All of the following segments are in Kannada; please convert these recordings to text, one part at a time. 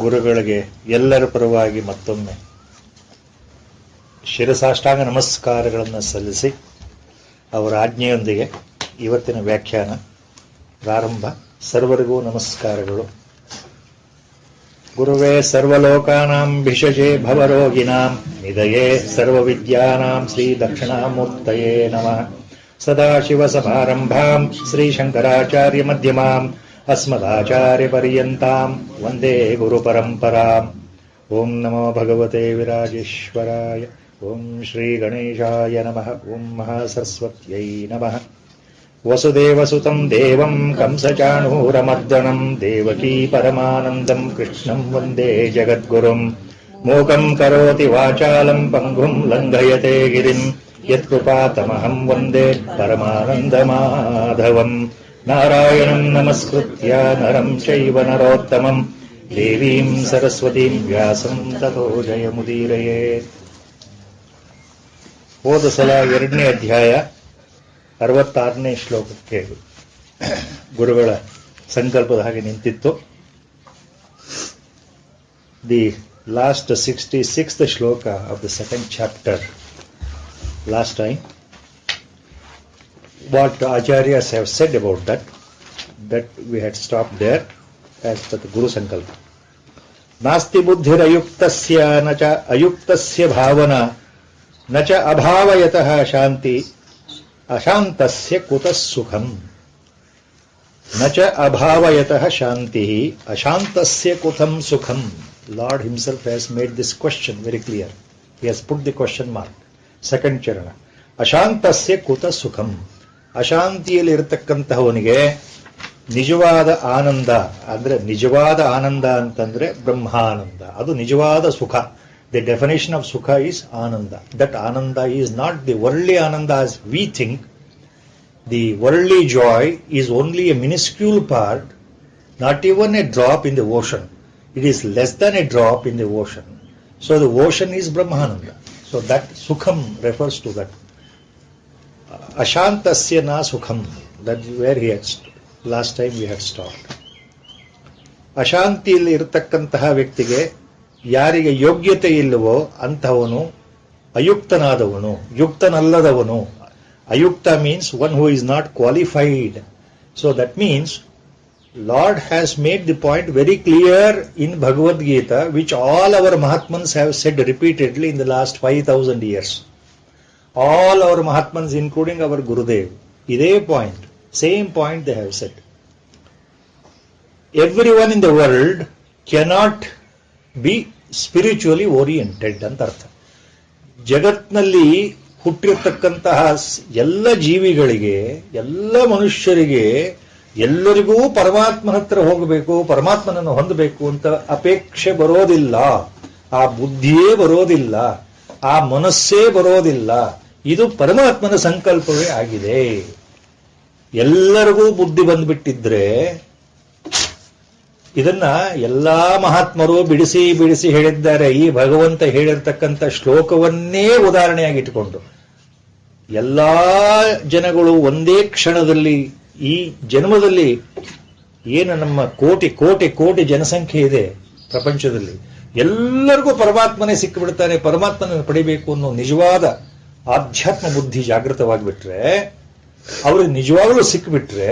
ಗುರುಗಳಿಗೆ ಎಲ್ಲರ ಪರವಾಗಿ ಮತ್ತೊಮ್ಮೆ ಶಿರಸಾಷ್ಟಾಂಗ ನಮಸ್ಕಾರಗಳನ್ನು ಸಲ್ಲಿಸಿ ಅವರ ಆಜ್ಞೆಯೊಂದಿಗೆ ಇವತ್ತಿನ ವ್ಯಾಖ್ಯಾನ ಪ್ರಾರಂಭ. ಸರ್ವರಿಗೂ ನಮಸ್ಕಾರಗಳು. ಗುರುವೇ ಸರ್ವಲೋಕಾನಾಂ ಭಿಷಜೇ ಭವರೋಗಿನಾಂ ನಿಧಯೇ ಸರ್ವವಿದ್ಯಾನಾಂ ಶ್ರೀ ದಕ್ಷಿಣಾಮೂರ್ತಯೇ ನಮಃ. ಸದಾಶಿವಸಮಾರಂಭಾಂ ಶ್ರೀಶಂಕರಾಚಾರ್ಯ ಮಧ್ಯಮಾಂ ಅಸ್ಮದಾಚಾರ್ಯ ಪರ್ಯಂತಾಂ ವಂದೇ ಗುರುಪರಂಪರಾಂ. ಓಂ ನಮೋ ಭಗವತೆ ವಿರಾಜೇಶ್ವರಾಯ. ಓಂ ಶ್ರೀ ಗಣೇಶಾಯ ನಮಃ. ಓಂ ಮಹಾಸರಸ್ವತ್ಯೈ ನಮಃ. ವಸುದೇವಸುತಂ ದೇವಂ ಕಂಸಚಾಣೂರಮರ್ದನಂ ದೇವಕೀ ಪರಮಾನಂದಂ ಕೃಷ್ಣಂ ವಂದೇ ಜಗದ್ಗುರುಂ. ಮೂಕಂ ಕರೋತಿ ವಾಚಾಲಂ ಪಂಗುಂ ಲಂಘಯತೆ ಗಿರಿಂ ಯತ್ಕೃಪಾತಮಹಂ ವಂದೇ ಪರಮಾನಂದಮಾಧವಂ. ನಾರಾಯಣಂ ನಮಸ್ಕೃತ್ಯ ನರಂ ಚೈವ ನರೋತ್ತಮಂ ದೇವೀಂ ಸರಸ್ವತೀಂ ವ್ಯಾಸಂ ತತೋ ಜಯಮುದೀರಯೇ. ಹೋದ ಸಲ 2ನೇ ಅಧ್ಯಾಯ 66ನೇ ಶ್ಲೋಕಕ್ಕೆ ಗುರುಗಳ ಸಂಕಲ್ಪದ ಹಾಗೆ ನಿಂತಿತ್ತು. ದಿ ಲಾಸ್ಟ್ 66th ಶ್ಲೋಕ of the 2nd chapter. Last time, what Acharyas have said about that we had stopped there as per the Guru Sankalpa. Nasti buddhir ayuktasya nacha ayuktasya bhavana nacha abhavayatah shanti ashantasya kutas sukham. Nacha abhavayatah shanti ashantasya kutam sukham. Lord himself has made this question very clear. He has put the question mark. 2nd ಚರಣ. ಅಶಾಂತಸ್ಯ ಕುತ ಸುಖಂ. ಅಶಾಂತಿಯಲ್ಲಿ ಇರತಕ್ಕಂತಹವನಿಗೆ ನಿಜವಾದ ಆನಂದ ಅಂದ್ರೆ ನಿಜವಾದ ಆನಂದ ಅಂತಂದ್ರೆ ಬ್ರಹ್ಮಾನಂದ. ಅದು ನಿಜವಾದ ಸುಖ. The definition of sukha is ananda. That ananda is not the worldly ananda as we think. The worldly joy is only a minuscule part, not even a drop in the ocean. It is less than a drop in the ocean. So the ocean is brahmananda. So that sukham refers to that. Ashantasya na sukham. That's where he had last time we had stopped. ಅಶಾಂತಿಯಲ್ಲಿ ಇರತಕ್ಕಂತಹ ವ್ಯಕ್ತಿಗೆ ಯಾರಿಗೆ ಯೋಗ್ಯತೆ ಇಲ್ಲವೋ ಅಂತಹವನು ಅಯುಕ್ತನಾದವನು, ಯುಕ್ತನಲ್ಲದವನು. ಅಯುಕ್ತ means one who is not qualified. So that means Lord has made the point very clear in Bhagavad Gita, which all our Mahatmans have said repeatedly in the last 5,000 years. All our Mahatmans, including our Gurudev, ide point, same point they have said. Everyone in the world cannot be spiritually oriented ಅಂತ ಅರ್ಥ. ಜಗತ್ನಲ್ಲಿ ಹುಟ್ಟಿರತಕ್ಕಂತಹ ಎಲ್ಲ ಜೀವಿಗಳಿಗೆ, ಎಲ್ಲ ಮನುಷ್ಯರಿಗೆ ಎಲ್ಲರಿಗೂ ಪರಮಾತ್ಮನ ಹತ್ರ ಹೋಗಬೇಕು, ಪರಮಾತ್ಮನನ್ನು ಹೊಂದಬೇಕು ಅಂತ ಅಪೇಕ್ಷೆ ಬರೋದಿಲ್ಲ. ಆ ಬುದ್ಧಿಯೇ ಬರೋದಿಲ್ಲ, ಆ ಮನಸ್ಸೇ ಬರೋದಿಲ್ಲ. ಇದು ಪರಮಾತ್ಮನ ಸಂಕಲ್ಪವೇ ಆಗಿದೆ. ಎಲ್ಲರಿಗೂ ಬುದ್ಧಿ ಬಂದ್ಬಿಟ್ಟಿದ್ರೆ ಇದನ್ನ ಎಲ್ಲಾ ಮಹಾತ್ಮರು ಬಿಡಿಸಿ ಬಿಡಿಸಿ ಹೇಳಿದ್ದಾರೆ. ಈ ಭಗವಂತ ಹೇಳಿರ್ತಕ್ಕಂಥ ಶ್ಲೋಕವನ್ನೇ ಉದಾಹರಣೆಯಾಗಿಟ್ಟುಕೊಂಡು ಎಲ್ಲಾ ಜನಗಳು ಒಂದೇ ಕ್ಷಣದಲ್ಲಿ, ಈ ಜನ್ಮದಲ್ಲಿ ಏನು ನಮ್ಮ ಕೋಟಿ ಕೋಟಿ ಕೋಟಿ ಜನಸಂಖ್ಯೆ ಇದೆ ಪ್ರಪಂಚದಲ್ಲಿ, ಎಲ್ಲರಿಗೂ ಪರಮಾತ್ಮನೇ ಸಿಕ್ಕಿಬಿಡ್ತಾನೆ. ಪರಮಾತ್ಮನ ಪಡಿಬೇಕು ಅನ್ನೋ ನಿಜವಾದ ಆಧ್ಯಾತ್ಮ ಬುದ್ಧಿ ಜಾಗೃತವಾಗಿಬಿಟ್ರೆ, ಅವ್ರಿಗೆ ನಿಜವಾಗ್ಲೂ ಸಿಕ್ಕಿಬಿಟ್ರೆ,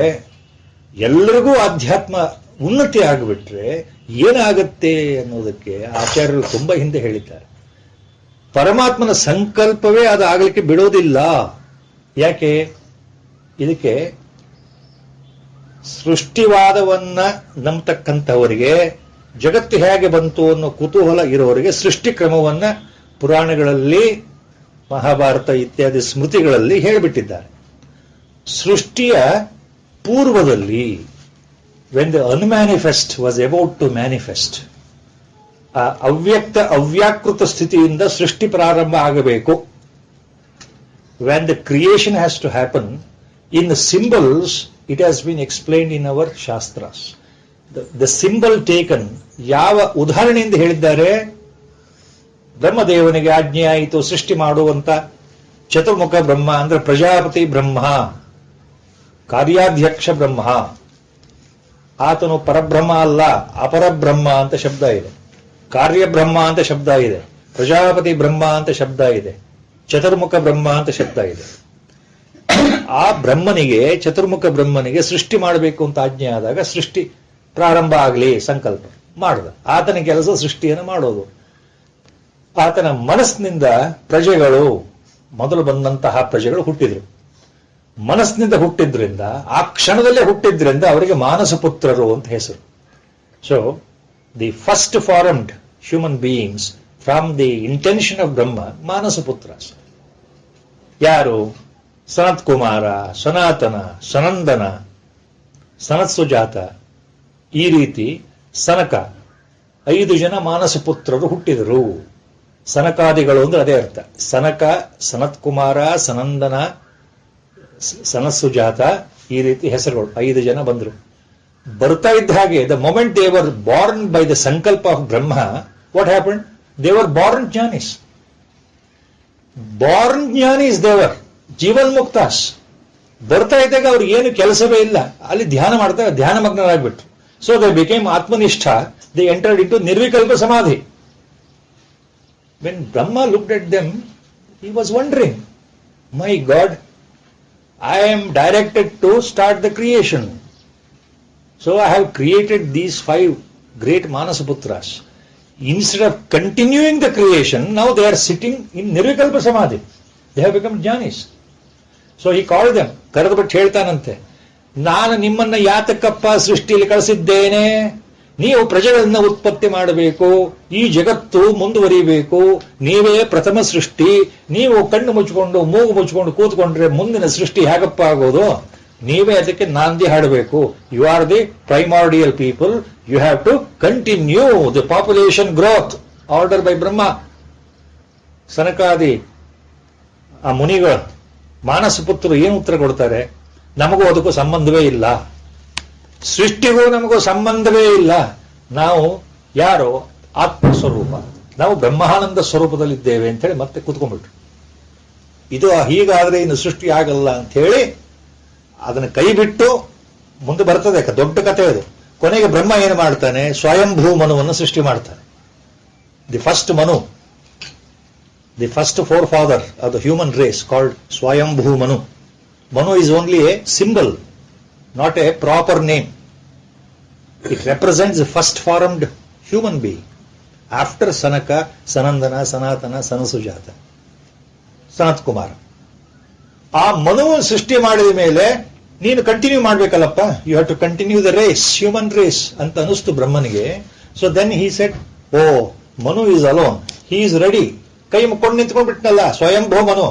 ಎಲ್ಲರಿಗೂ ಆಧ್ಯಾತ್ಮ ಉನ್ನತಿ ಆಗಿಬಿಟ್ರೆ ಏನಾಗತ್ತೆ ಅನ್ನೋದಕ್ಕೆ ಆಚಾರ್ಯರು ತುಂಬಾ ಹಿಂದೆ ಹೇಳಿದ್ದಾರೆ. ಪರಮಾತ್ಮನ ಸಂಕಲ್ಪವೇ ಅದು ಆಗಲಿಕ್ಕೆ ಬಿಡೋದಿಲ್ಲ. ಯಾಕೆ? ಇದಕ್ಕೆ ಸೃಷ್ಟಿವಾದವನ್ನ ನಂಬತಕ್ಕಂಥವರಿಗೆ, ಜಗತ್ತು ಹೇಗೆ ಬಂತು ಅನ್ನೋ ಕುತೂಹಲ ಇರೋರಿಗೆ ಸೃಷ್ಟಿ ಕ್ರಮವನ್ನ ಪುರಾಣಗಳಲ್ಲಿ, ಮಹಾಭಾರತ ಇತ್ಯಾದಿ ಸ್ಮೃತಿಗಳಲ್ಲಿ ಹೇಳಿಬಿಟ್ಟಿದ್ದಾರೆ. ಸೃಷ್ಟಿಯ ಪೂರ್ವದಲ್ಲಿ, when the unmanifest was about to manifest, ಆ ಅವ್ಯಕ್ತ ಅವ್ಯಾಕೃತ ಸ್ಥಿತಿಯಿಂದ ಸೃಷ್ಟಿ ಪ್ರಾರಂಭ ಆಗಬೇಕು. When the creation has to happen in the symbols, it has been explained in our shastras. The symbol taken, ಯಾವ ಉದಾಹರಣೆಯಿಂದ ಹೇಳಿದ್ದಾರೆ? ಬ್ರಹ್ಮದೇವನಿಗೆ ಆಜ್ಞೆ ಆಯಿತು ಸೃಷ್ಟಿ ಮಾಡುವಂತ ಚತುರ್ಮುಖ ಬ್ರಹ್ಮ ಅಂದ್ರೆ ಪ್ರಜಾಪತಿ ಬ್ರಹ್ಮ, ಕಾರ್ಯಾಧ್ಯಕ್ಷ ಬ್ರಹ್ಮ. ಆತನು ಪರಬ್ರಹ್ಮ ಅಲ್ಲ, ಅಪರಬ್ರಹ್ಮ ಅಂತ ಶಬ್ದ ಇದೆ, ಕಾರ್ಯಬ್ರಹ್ಮ ಅಂತ ಶಬ್ದ ಇದೆ, ಪ್ರಜಾಪತಿ ಬ್ರಹ್ಮ ಅಂತ ಶಬ್ದ ಇದೆ, ಚತುರ್ಮುಖ ಬ್ರಹ್ಮ ಅಂತ ಶಬ್ದ ಇದೆ. ಆ ಬ್ರಹ್ಮನಿಗೆ, ಚತುರ್ಮುಖ ಬ್ರಹ್ಮನಿಗೆ ಸೃಷ್ಟಿ ಮಾಡಬೇಕು ಅಂತ ಆಜ್ಞೆ ಆದಾಗ ಸೃಷ್ಟಿ ಪ್ರಾರಂಭ ಆಗಲಿ ಸಂಕಲ್ಪ ಮಾಡಿದ. ಆತನ ಕೆಲಸ ಸೃಷ್ಟಿಯನ್ನು ಮಾಡೋದು. ಆತನ ಮನಸ್ಸಿನಿಂದ ಪ್ರಜೆಗಳು, ಮೊದಲು ಬಂದಂತಹ ಪ್ರಜೆಗಳು ಹುಟ್ಟಿದ್ರು. ಮನಸ್ಸಿನಿಂದ ಹುಟ್ಟಿದ್ರಿಂದ, ಆ ಕ್ಷಣದಲ್ಲೇ ಹುಟ್ಟಿದ್ರಿಂದ ಅವರಿಗೆ ಮಾನಸ ಪುತ್ರರು ಅಂತ ಹೆಸರು. So the first formed human beings from the intention of Brahma, ಮಾನಸ ಪುತ್ರ. ಯಾರು? ಸನತ್ ಕುಮಾರ, ಸನಾತನ, ಸನಂದನ, ಸನತ್ ಸುಜಾತ, ಈ ರೀತಿ ಸನಕ, 5 ಜನ ಮಾನಸ ಪುತ್ರರು ಹುಟ್ಟಿದರು. ಸನಕಾದಿಗಳು ಅಂದ್ರೆ ಅದೇ ಅರ್ಥ. ಸನಕ, ಸನತ್ ಕುಮಾರ, ಸನಂದನ, ಸನತ್ ಸುಜಾತ, ಈ ರೀತಿ ಹೆಸರುಗಳು 5 ಜನ ಬಂದರು. ಬರ್ತಾ ಇದ್ದ ಹಾಗೆ, the moment they were born by the ಸಂಕಲ್ಪ of Brahma, what happen? They were born ಜ್ಞಾನೀಸ್. ಬಾರ್ನ್ ಜ್ಞಾನೀಸ್ ದೇವರ್ ಜೀವನ್ ಮುಕ್ತಾಸ್. ಬರ್ತಾ ಇದ್ದಾಗ ಅವ್ರಿಗೆ ಏನು ಕೆಲಸವೇ ಇಲ್ಲ, ಅಲ್ಲಿ ಧ್ಯಾನ ಮಾಡ್ತಾ ಧ್ಯಾನ ಮಗ್ನರಾಗ್ಬಿಟ್ರು. ಸೊ ದೇ ಬಿಕೇಮ್ ಆತ್ಮನಿಷ್ಠ, ದೇ ಎಂಟರ್ಡ್ ಇಂಟು ನಿರ್ವಿಕಲ್ಪ ಸಮಾಧಿ. When Brahma looked at them, he was wondering, my God, I am directed to start the creation. So I have created these 5 great Manasaputras. Instead of continuing the creation, now they are sitting in Nirvikalpa Samadhi. They have become Jnanis. So he called them, ಕರೆದುಬಿಟ್ಟು ಹೇಳ್ತಾನಂತೆ, ನಾನು ನಿಮ್ಮನ್ನ ಯಾತಕಪ್ಪ ಸೃಷ್ಟಿಯಲ್ಲಿ ಕಳಿಸಿದ್ದೇನೆ? ನೀವು ಪ್ರಜೆಗಳನ್ನ ಉತ್ಪತ್ತಿ ಮಾಡಬೇಕು, ಈ ಜಗತ್ತು ಮುಂದುವರಿಬೇಕು, ನೀವೇ ಪ್ರಥಮ ಸೃಷ್ಟಿ. ನೀವು ಕಣ್ಣು ಮುಚ್ಚಿಕೊಂಡು ಮೂಗು ಮುಚ್ಚಿಕೊಂಡು ಕೂತ್ಕೊಂಡ್ರೆ ಮುಂದಿನ ಸೃಷ್ಟಿ ಹೇಗಪ್ಪ ಆಗೋದು? ನೀವೇ ಅದಕ್ಕೆ ನಾಂದಿ ಹಾಡಬೇಕು. You are the primordial people, you have to continue the population growth order by Brahma. ಸನಕಾದಿ ಆ ಮುನಿಗಳು, ಮಾನಸ ಪುತ್ರರು ಏನು ಉತ್ತರ ಕೊಡ್ತಾರೆ? ನಮಗೂ ಅದಕ್ಕೂ ಸಂಬಂಧವೇ ಇಲ್ಲ, ಸೃಷ್ಟಿಗೂ ನಮಗೂ ಸಂಬಂಧವೇ ಇಲ್ಲ. ನಾವು ಯಾರೋ ಆತ್ಮಸ್ವರೂಪ, ನಾವು ಬ್ರಹ್ಮಾನಂದ ಸ್ವರೂಪದಲ್ಲಿದ್ದೇವೆ ಅಂತ ಹೇಳಿ ಮತ್ತೆ ಕೂತ್ಕೊಂಡ್ಬಿಟ್ರು. ಇದು ಹೀಗಾದ್ರೆ ಇನ್ನು ಸೃಷ್ಟಿ ಆಗಲ್ಲ ಅಂತ ಹೇಳಿ ಅದನ್ನು ಕೈ ಬಿಟ್ಟು ಮುಂದೆ ಬರ್ತದೆ, ದೊಡ್ಡ ಕಥೆ ಅದು. ಕೊನೆಗೆ ಬ್ರಹ್ಮ ಏನು ಮಾಡ್ತಾನೆ? ಸ್ವಯಂಭೂ ಮನುವನ್ನು ಸೃಷ್ಟಿ ಮಾಡ್ತಾನೆ. The first Manu, the first forefather of the human race called Swayambhu Manu. Manu is only a symbol, not a proper name. It represents the first formed human being after Sanaka, Sanandana, Sanatana, Sanasujata, Sanat Kumar. ಆ ಮನುವನ್ನು ಸೃಷ್ಟಿ ಮಾಡಿದ ಮೇಲೆ ನೀನು ಕಂಟಿನ್ಯೂ ಮಾಡ್ಬೇಕಲ್ಲಪ್ಪ, you have to continue the race, human race ಅಂತ ಅನಿಸ್ತು ಬ್ರಹ್ಮನಿಗೆ. So then he said, oh Manu is alone, he is ready. ಕೈ ಮುಕ್ಕೊಂಡು ನಿಂತ್ಕೊಂಡ್ಬಿಟ್ನಲ್ಲ ಸ್ವಯಂಭೂ ಮನು.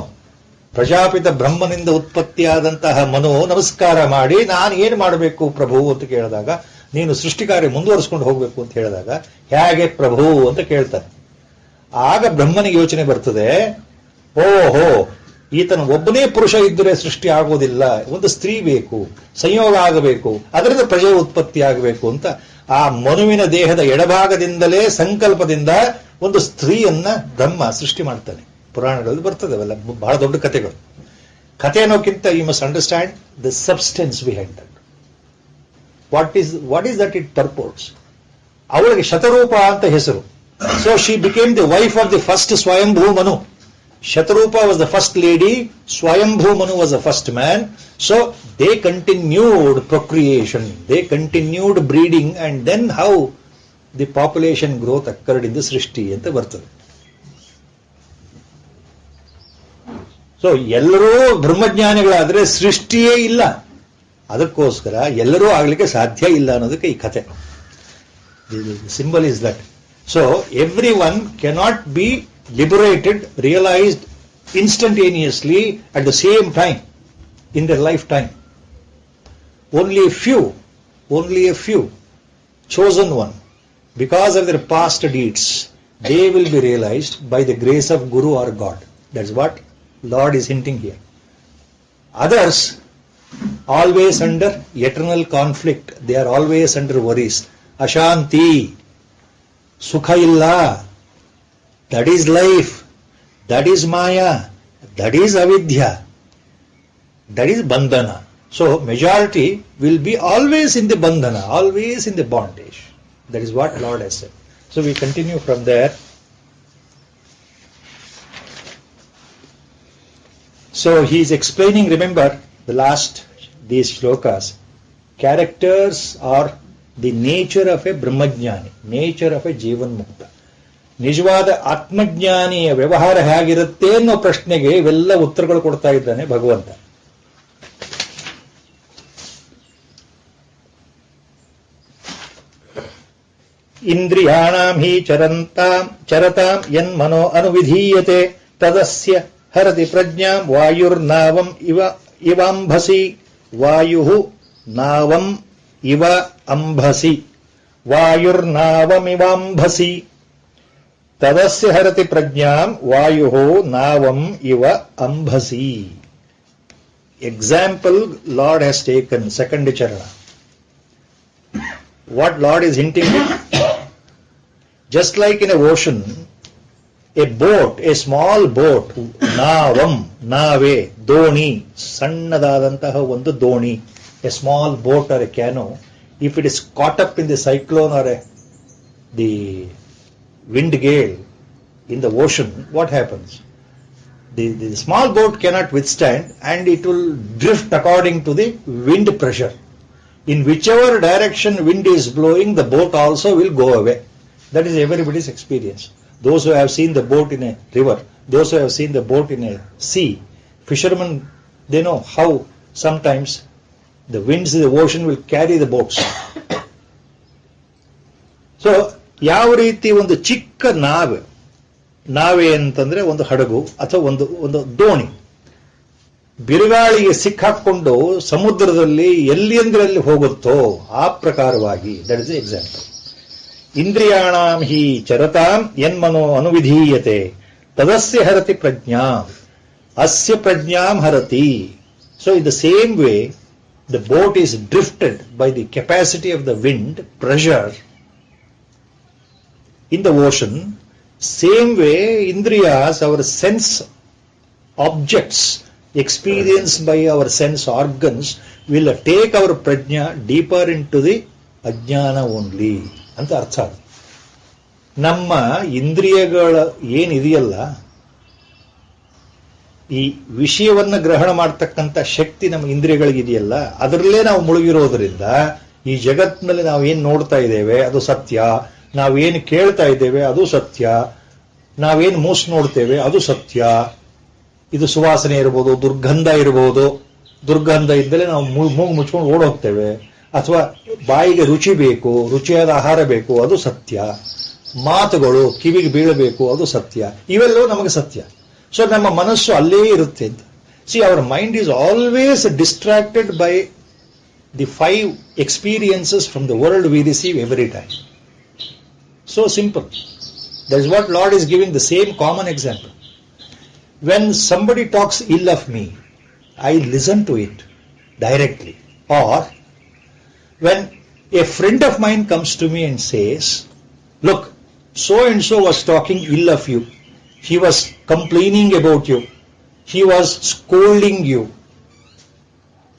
ಪ್ರಜಾಪಿತ ಬ್ರಹ್ಮನಿಂದ ಉತ್ಪತ್ತಿಯಾದಂತಹ ಮನು ನಮಸ್ಕಾರ ಮಾಡಿ, ನಾನು ಏನು ಮಾಡಬೇಕು ಪ್ರಭು ಅಂತ ಕೇಳಿದಾಗ, ನೀನು ಸೃಷ್ಟಿ ಕಾರ್ಯ ಮುಂದುವರಿಸ್ಕೊಂಡು ಹೋಗ್ಬೇಕು ಅಂತ ಹೇಳಿದಾಗ, ಹೇಗೆ ಪ್ರಭು ಅಂತ ಕೇಳ್ತಾನೆ. ಆಗ ಬ್ರಹ್ಮನಿಗೆ ಯೋಚನೆ ಬರ್ತದೆ, ಓಹೋ ಈತನ ಒಬ್ಬನೇ ಪುರುಷ ಇದ್ದರೆ ಸೃಷ್ಟಿ ಆಗೋದಿಲ್ಲ, ಒಂದು ಸ್ತ್ರೀ ಬೇಕು, ಸಂಯೋಗ ಆಗಬೇಕು, ಅದರಿಂದ ಪ್ರಜೆ ಉತ್ಪತ್ತಿ ಆಗಬೇಕು ಅಂತ ಆ ಮನುವಿನ ದೇಹದ ಎಡಭಾಗದಿಂದಲೇ ಸಂಕಲ್ಪದಿಂದ ಒಂದು ಸ್ತ್ರೀಯನ್ನ ಬ್ರಹ್ಮ ಸೃಷ್ಟಿ ಮಾಡ್ತಾನೆ. ಪುರಾಣಗಳಲ್ಲಿ ಬರ್ತದೆ ಅವೆಲ್ಲ, ಬಹಳ ದೊಡ್ಡ ಕಥೆಗಳು. ಕಥೆ ಅನ್ನೋಕ್ಕಿಂತ you must understand the substance behind that. What is that it purpose. ಅವಳಿಗೆ ಶತರೂಪ ಅಂತ ಹೆಸರು. So she became the wife of the first Swayambhu Manu. Shatarupa was the first lady, Swayambhu Manu was the first man. So they continued procreation, they continued breeding, and then how the population growth occurred in the Srishti anta bartade. So ಎಲ್ಲರೂ ಬ್ರಹ್ಮಜ್ಞಾನಿಗಳಾದ್ರೆ ಸೃಷ್ಟಿಯೇ ಇಲ್ಲ, ಅದಕ್ಕೋಸ್ಕರ ಎಲ್ಲರೂ ಆಗ್ಲಿಕ್ಕೆ ಸಾಧ್ಯ ಇಲ್ಲ ಅನ್ನೋದಕ್ಕೆ ಈ ಕಥೆ. Symbol is that. So every one cannot be liberated, realized instantaneously at the same time in their lifetime. Only a few chosen one, because of their past deeds, they will be realized by the grace of Guru or God. That's what Lord is hinting here. Others always under eternal conflict, they are always under worries. Ashanti, sukha illa, that is life, that is maya, that is avidya, that is bandhana. So majority will be always in the bandhana, always in the bondage. That is what Lord has said. So we continue from there. So he is explaining, remember, the last these shlokas, characters are the nature of a Brahmajnani, nature of a Jivan Mukta. ನಿಜವಾದ ಆತ್ಮಜ್ಞಾನಿಯ ವ್ಯವಹಾರ ಹೇಗಿರುತ್ತೆ ಅನ್ನೋ ಪ್ರಶ್ನೆಗೆ ಇವೆಲ್ಲ ಉತ್ತರಗಳು ಕೊಡ್ತಾ ಇದ್ದಾನೆ ಭಗವಂತ. ಇಂದ್ರಿಯಾಣಾಂ ಹಿ ಚರತಾಂ ಯನ್ಮನೋ ಅನುವಿಧೀಯತೆ ತದಸ್ಯ ಹರತಿ ಪ್ರಜ್ಞಾಂ ವಾಯುರ್ನಾವಂ ಇವಾಂಭಸಿ ವಾಯು ನಾವಂ ಇವ ಅಂಭಸಿ ವಾಯುರ್ನಾವಮಿವಾಂಭಸಿ ತದಸ್ಯ ಹರತಿ ಪ್ರಜ್ಞಾಂ ವಾಯು ನಾವಂ ಇವ ಅಂಭಸಿ. Example Lord has taken, second charana. What Lord is hinting at, just like in a ocean, a boat, a small boat, navam, nave, doni, sannadadantaha ಒಂದು ದೋಣಿ, a small boat or a canoe, if it is caught up in the cyclone or the wind gale in the ocean, what happens? The small boat cannot withstand and it will drift according to the wind pressure. In whichever direction wind is blowing, the boat also will go away. That is everybody's experience. Those who have seen the boat in a river, those who have seen the boat in a sea, fishermen, they know how sometimes the winds in the ocean will carry the boats. So, ಯಾವ ರೀತಿ ಒಂದು ಚಿಕ್ಕ ನಾವೆ ಅಂತಂದ್ರೆ ಒಂದು ಹಡಗು ಅಥವಾ ಒಂದು ದೋಣಿ ಬಿರುಗಾಳಿಗೆ ಸಿಕ್ಕಾಕೊಂಡು ಸಮುದ್ರದಲ್ಲಿ ಎಲ್ಲಿಂದ್ರಲ್ಲಿ ಹೋಗುತ್ತೋ ಆ ಪ್ರಕಾರವಾಗಿ, ದಟ್ ಇಸ್ ಎಕ್ಸಾಂಪಲ್. ಇಂದ್ರಿಯಾಣಾಂ ಹಿ ಚರತಾಂ ಯನ್ಮನೋ ಅನುವಿಧೀಯತೆ ತದಸ್ಯ ಹರತಿ ಪ್ರಜ್ಞಾಂ ಅಸ್ಯ ಪ್ರಜ್ಞಾಂ ಹರತಿ. So in the same way the boat is drifted by the capacity of the wind pressure in the ocean. Same way, indriyas, our sense objects experienced by our sense organs, will take our prajna deeper into the ajnana only. ಅಂತ ಅರ್ಥ. ನಮ್ಮ ಇಂದ್ರಿಯಗಳ ಏನಿದೆಯಲ್ಲ, ಈ ವಿಷಯವನ್ನ ಗ್ರಹಣ ಮಾಡತಕ್ಕಂಥ ಶಕ್ತಿ ನಮ್ಮ ಇಂದ್ರಿಯಗಳಿಗಿದೆಯಲ್ಲ, ಅದರಲ್ಲೇ ನಾವು ಮುಳುಗಿರೋದ್ರಿಂದ ಈ ಜಗತ್ತಿನಲ್ಲಿ ನಾವು ಏನ್ ನೋಡ್ತಾ ಇದ್ದೇವೆ ಅದು ಸತ್ಯ, ನಾವೇನು ಕೇಳ್ತಾ ಇದ್ದೇವೆ ಅದು ಸತ್ಯ, ನಾವೇನು ಮೂಸ್ ನೋಡ್ತೇವೆ ಅದು ಸತ್ಯ. ಇದು ಸುವಾಸನೆ ಇರಬಹುದು, ದುರ್ಗಂಧ ಇರಬಹುದು. ದುರ್ಗಂಧ ಇದ್ದರೆ ನಾವು ಮೂಗು ಮುಚ್ಕೊಂಡು ಓಡೋಗ್ತೇವೆ. ಅಥವಾ ಬಾಯಿಗೆ ರುಚಿ ಬೇಕು, ರುಚಿಯಾದ ಆಹಾರ ಬೇಕು, ಅದು ಸತ್ಯ. ಮಾತುಗಳು ಕಿವಿಗೆ ಬೀಳಬೇಕು, ಅದು ಸತ್ಯ. ಇವೆಲ್ಲವೂ ನಮಗೆ ಸತ್ಯ. ಸೊ ನಮ್ಮ ಮನಸ್ಸು ಅಲ್ಲೇ ಇರುತ್ತೆ ಅಂತ. C our mind is always distracted by the 5 experiences from the world we receive every time. So simple. That is what Lord is giving the same common example. When somebody talks ill of me, I listen to it directly. Or when a friend of mine comes to me and says, look, so and so was talking ill of you. He was complaining about you. He was scolding you.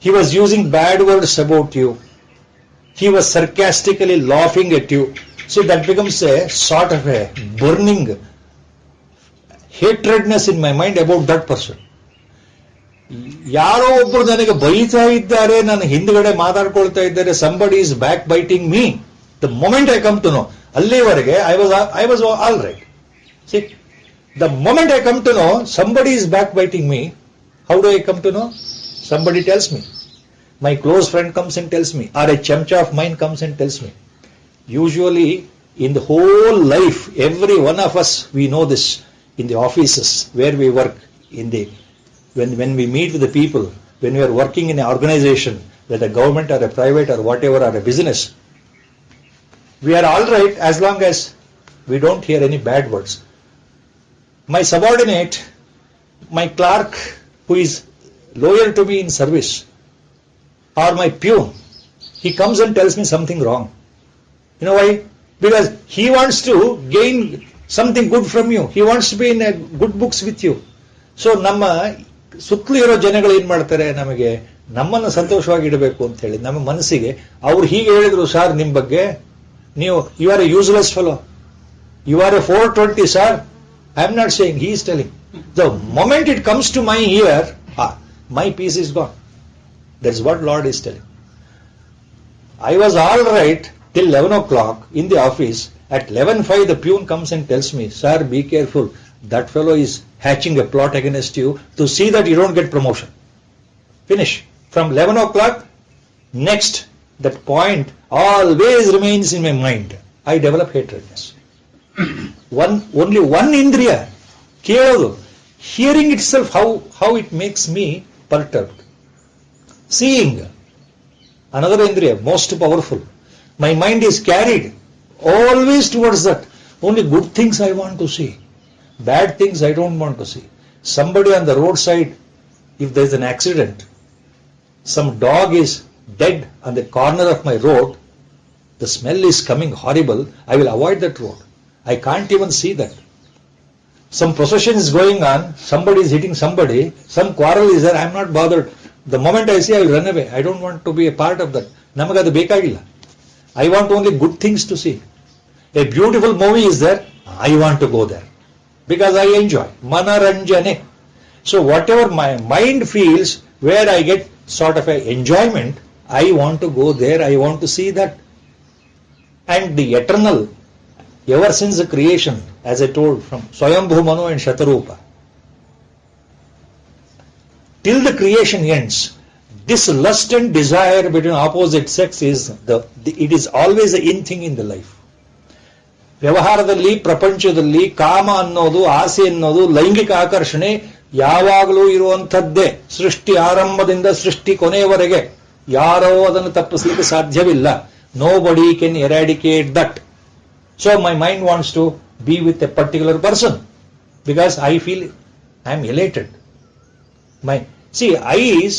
He was using bad words about you. He was sarcastically laughing at you. So that becomes a sort of a burning hatredness in my mind about that person. ಯಾರೋ ಒಬ್ಬರು ನನಗೆ ಬೈತಾ ಇದ್ದಾರೆ, ನಾನು ಹಿಂದ್ಗಡೆ ಮಾತಾಡ್ಕೊಳ್ತಾ ಇದ್ದಾರೆ, somebody is backbiting me. The moment I come to know, ಅಲ್ಲಿವರೆಗೆ I was all right. See, the moment I come to know somebody is backbiting me, how do I come to know? Somebody tells me. My close friend comes and tells me, or a chamcha of mine comes and tells me. Usually, in the whole life, every one of us, we know this in the offices where we work, when we meet with the people, when we are working in an organization, whether government or a private or whatever, or a business, we are all right as long as we don't hear any bad words. My subordinate, my clerk who is loyal to me in service, or my peon, he comes and tells me something wrong. You know why? Because he wants to gain something good from you. He wants to be in a good books with you. So ನಮ್ಮ ಸುತ್ತಲೂ ಇರೋ ಜನಗಳು ಏನ್ ಮಾಡ್ತಾರೆ, ನಮಗೆ ನಮ್ಮನ್ನು ಸಂತೋಷವಾಗಿ ಇಡಬೇಕು ಅಂತ ಹೇಳಿ ನಮ್ಮ ಮನಸ್ಸಿಗೆ ಅವ್ರು ಹೀಗೆ ಹೇಳಿದ್ರು ಸರ್ ನಿಮ್ಮ ಬಗ್ಗೆ, ನೀವು you are a useless fellow, you are a 420 sir. I am not saying, he is telling. The moment it comes to my ear, my peace is gone. That is what lord is telling. I was all right till 11 o'clock in the office. At 11:05 the peon comes and tells me, sir, be careful, that fellow is hatching a plot against you to see that you don't get promotion. Finish. From 11 o'clock, next, that point always remains in my mind. I develop hatredness. Only one indriya, kelodu, hearing itself how it makes me perturbed. Seeing, another indriya, most powerful. My mind is carried always towards that. Only good things I want to see. Bad things I don't want to see. Somebody on the roadside, if there is an accident, some dog is dead on the corner of my road, the smell is coming horrible, I will avoid that road. I can't even see that. Some procession is going on, somebody is hitting somebody, some quarrel is there, I am not bothered. The moment I see, I will run away. I don't want to be a part of that. Namagadu bekagilla. I want only good things to see. A beautiful movie is there, I want to go there. Because I enjoy. Manaranjane. So whatever my mind feels, where I get sort of a enjoyment, I want to go there, I want to see that. And the eternal, ever since the creation, as I told, from Swayambhu Manu and Shatarupa, till the creation ends, this lust and desire between opposite sex is it is always a in thing in the life. ವ್ಯವಹಾರದಲ್ಲಿ, ಪ್ರಪಂಚದಲ್ಲಿ ಕಾಮ ಅನ್ನೋದು, ಆಸೆ ಅನ್ನೋದು, ಲೈಂಗಿಕ ಆಕರ್ಷಣೆ ಯಾವಾಗಲೂ ಇರುವಂಥದ್ದೇ. ಸೃಷ್ಟಿ ಆರಂಭದಿಂದ ಸೃಷ್ಟಿ ಕೊನೆಯವರೆಗೆ ಯಾರೋ ಅದನ್ನು ತಪ್ಪಿಸಲಿಕ್ಕೆ ಸಾಧ್ಯವಿಲ್ಲ. Nobody can eradicate that. So my mind wants to be with a particular person because I feel I am elated. See, eyes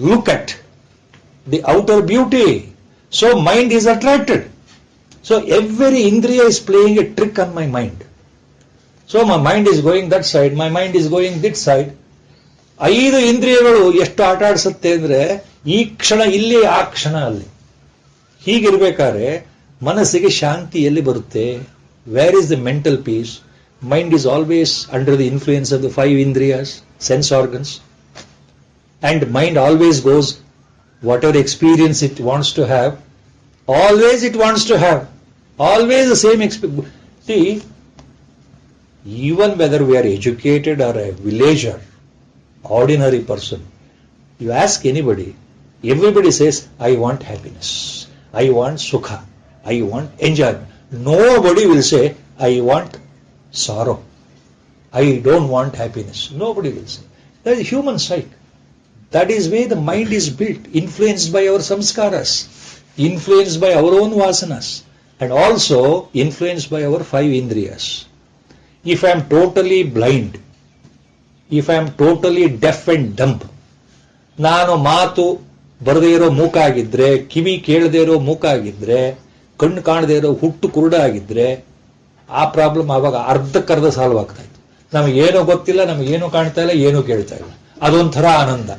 look at the outer beauty, so mind is attracted. So every indriya is playing a trick on my mind. So my mind is going that side, my mind is going this side. 5 ಇಂದ್ರಿಯಗಳು ಎಷ್ಟು ಆಟ ಆಡಿಸುತ್ತೆ ಅಂದ್ರೆ, ಈ ಕ್ಷಣ ಇಲ್ಲಿ, ಆ ಕ್ಷಣ ಅಲ್ಲಿ. ಹೀಗಿರ್ಬೇಕಾದ್ರೆ ಮನಸ್ಸಿಗೆ ಶಾಂತಿ ಎಲ್ಲಿ ಬರುತ್ತೆ? Where is the mental peace? Mind is always under the influence of the 5 indriyas, sense organs. And mind always goes, whatever experience it wants to have, always it wants to have. Always the same experience. See, even whether we are educated or a villager, ordinary person, you ask anybody, everybody says, I want happiness, I want sukha, I want enjoyment. Nobody will say, I want sorrow, I don't want happiness. Nobody will say. That is human psyche. That is where the mind is built, influenced by our samskaras, influenced by our own vasanas, and also influenced by our 5 indriyas. If I am totally blind, if I am totally deaf and dumb, ನಾನು ಮಾತು ಬರದೇ ಇರೋ ಮೂಕ ಆಗಿದ್ರೆ, ಕಿವಿ ಕೇಳದೇ ಇರೋ ಮೂಕ ಆಗಿದ್ರೆ, ಕಣ್ಣು ಕಾಣದೇ ಇರೋ ಹುಟ್ಟು ಕುರುಡ ಆಗಿದ್ರೆ, ಆ ಪ್ರಾಬ್ಲಮ್ ಆವಾಗ ಅರ್ಧಕ್ಕರ್ಧ ಸಾಲ್ವ್ ಆಗ್ತಾ ಇತ್ತು. ನಮಗೇನೋ ಗೊತ್ತಿಲ್ಲ, ನಮಗೇನೋ ಕಾಣ್ತಾ ಇಲ್ಲ, ಏನೂ ಕೇಳ್ತಾ ಇಲ್ಲ, ಅದೊಂಥರ ಆನಂದ.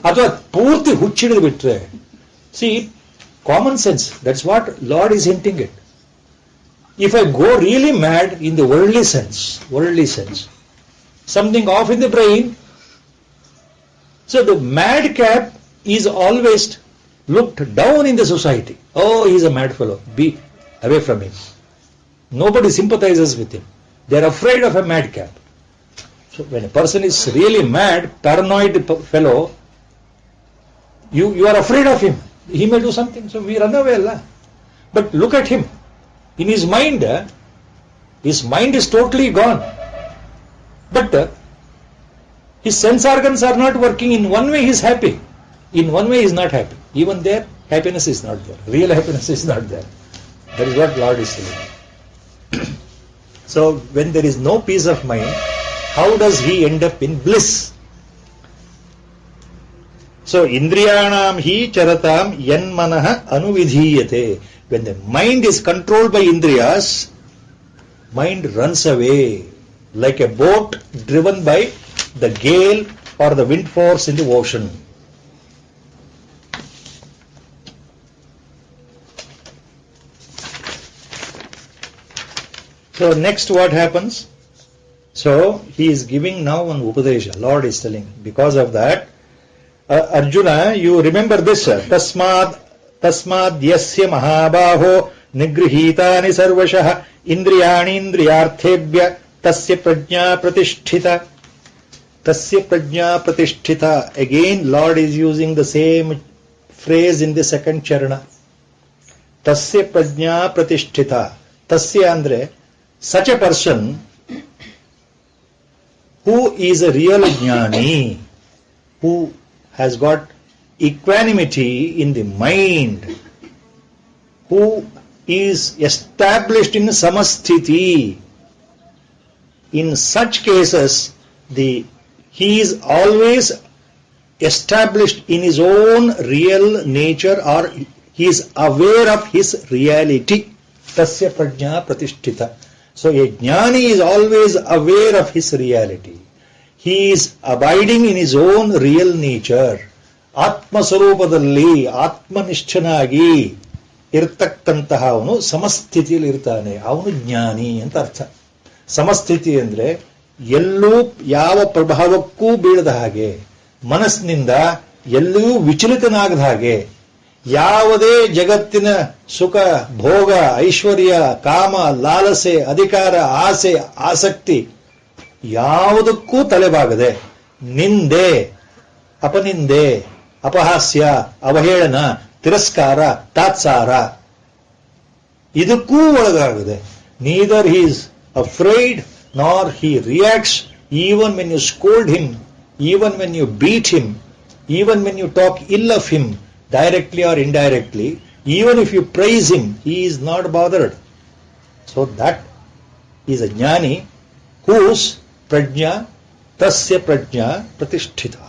ಅಥವಾ ಪೂರ್ತಿ ಹುಚ್ಚಿಡಿದು ಬಿಟ್ರೆ, see, common sense, that's what lord is hinting it. If I go really mad in the worldly sense, something off in the brain, so the madcap is always looked down in the society. Oh, he is a mad fellow, be away from him. Nobody sympathizes with him. They are afraid of a madcap. So when a person is really mad, paranoid fellow, you are afraid of him. He may do something, so we run away. But look at him. In his mind is totally gone. But his sense organs are not working. In one way he is happy, in one way he is not happy. Even there, happiness is not there. Real happiness is not there. That is what Lord is saying. So when there is no peace of mind, how does he end up in bliss? So indriyanam hi charatam yan manah anuvidhiyate. When the mind is controlled by indriyas, mind runs away like a boat driven by the gale or the wind force in the ocean. So next what happens? So he is giving now an upadesha. Lord is telling. Because of that, Arjuna, you remember this. Tasmad yasya mahabaho nigrihitani sarvashah indriyani indriyarthebhya tasya prajna pratisthita. Tasya prajna pratisthita. Again, Lord is using the same phrase in the second charana. Tasya prajna pratisthita. Tasya andre, such a person who is a real jnani, who has got equanimity in the mind, who is established in samasthiti. In such cases, he is always established in his own real nature, or he is aware of his reality. Tasya prajna pratisthita. So a jnani is always aware of his reality. He is abiding in his own real nature. Atma ಸ್ವರೂಪದಲ್ಲಿ ಆತ್ಮನಿಷ್ಠನಾಗಿ ಇರತಕ್ಕಂತಹ ಅವನು ಸಮಸ್ಥಿತಿಯಲ್ಲಿ ಇರ್ತಾನೆ. ಅವನು ಜ್ಞಾನಿ ಅಂತ ಅರ್ಥ. ಸಮಸ್ಥಿತಿ ಅಂದ್ರೆ ಎಲ್ಲೂ ಯಾವ ಪ್ರಭಾವಕ್ಕೂ ಬೀಳದ ಹಾಗೆ, ಮನಸ್ಸಿನಿಂದ ಎಲ್ಲೂ ವಿಚಲಿತನಾಗದ ಹಾಗೆ, ಯಾವುದೇ ಜಗತ್ತಿನ ಸುಖ ಭೋಗ ಐಶ್ವರ್ಯ ಕಾಮ ಲಾಲಸೆ ಅಧಿಕಾರ ಆಸೆ ಆಸಕ್ತಿ ಯಾವುದಕ್ಕೂ ತಲೆಬಾಗದೆ, ನಿಂದೆ ಅಪನಿಂದೆ ಅಪಹಾಸ್ಯ ಅವಹೇಳನ ತಿರಸ್ಕಾರ ತಾತ್ಸಾರ ಇದಕ್ಕೂ ಒಳಗಾಗದೆ. neither he is afraid nor he reacts even when you scold him, even when you beat him, even when you talk ill of him directly or indirectly, even if you praise him, he is not bothered. So that is a jnani whose prajna tasya prajna pratisthita.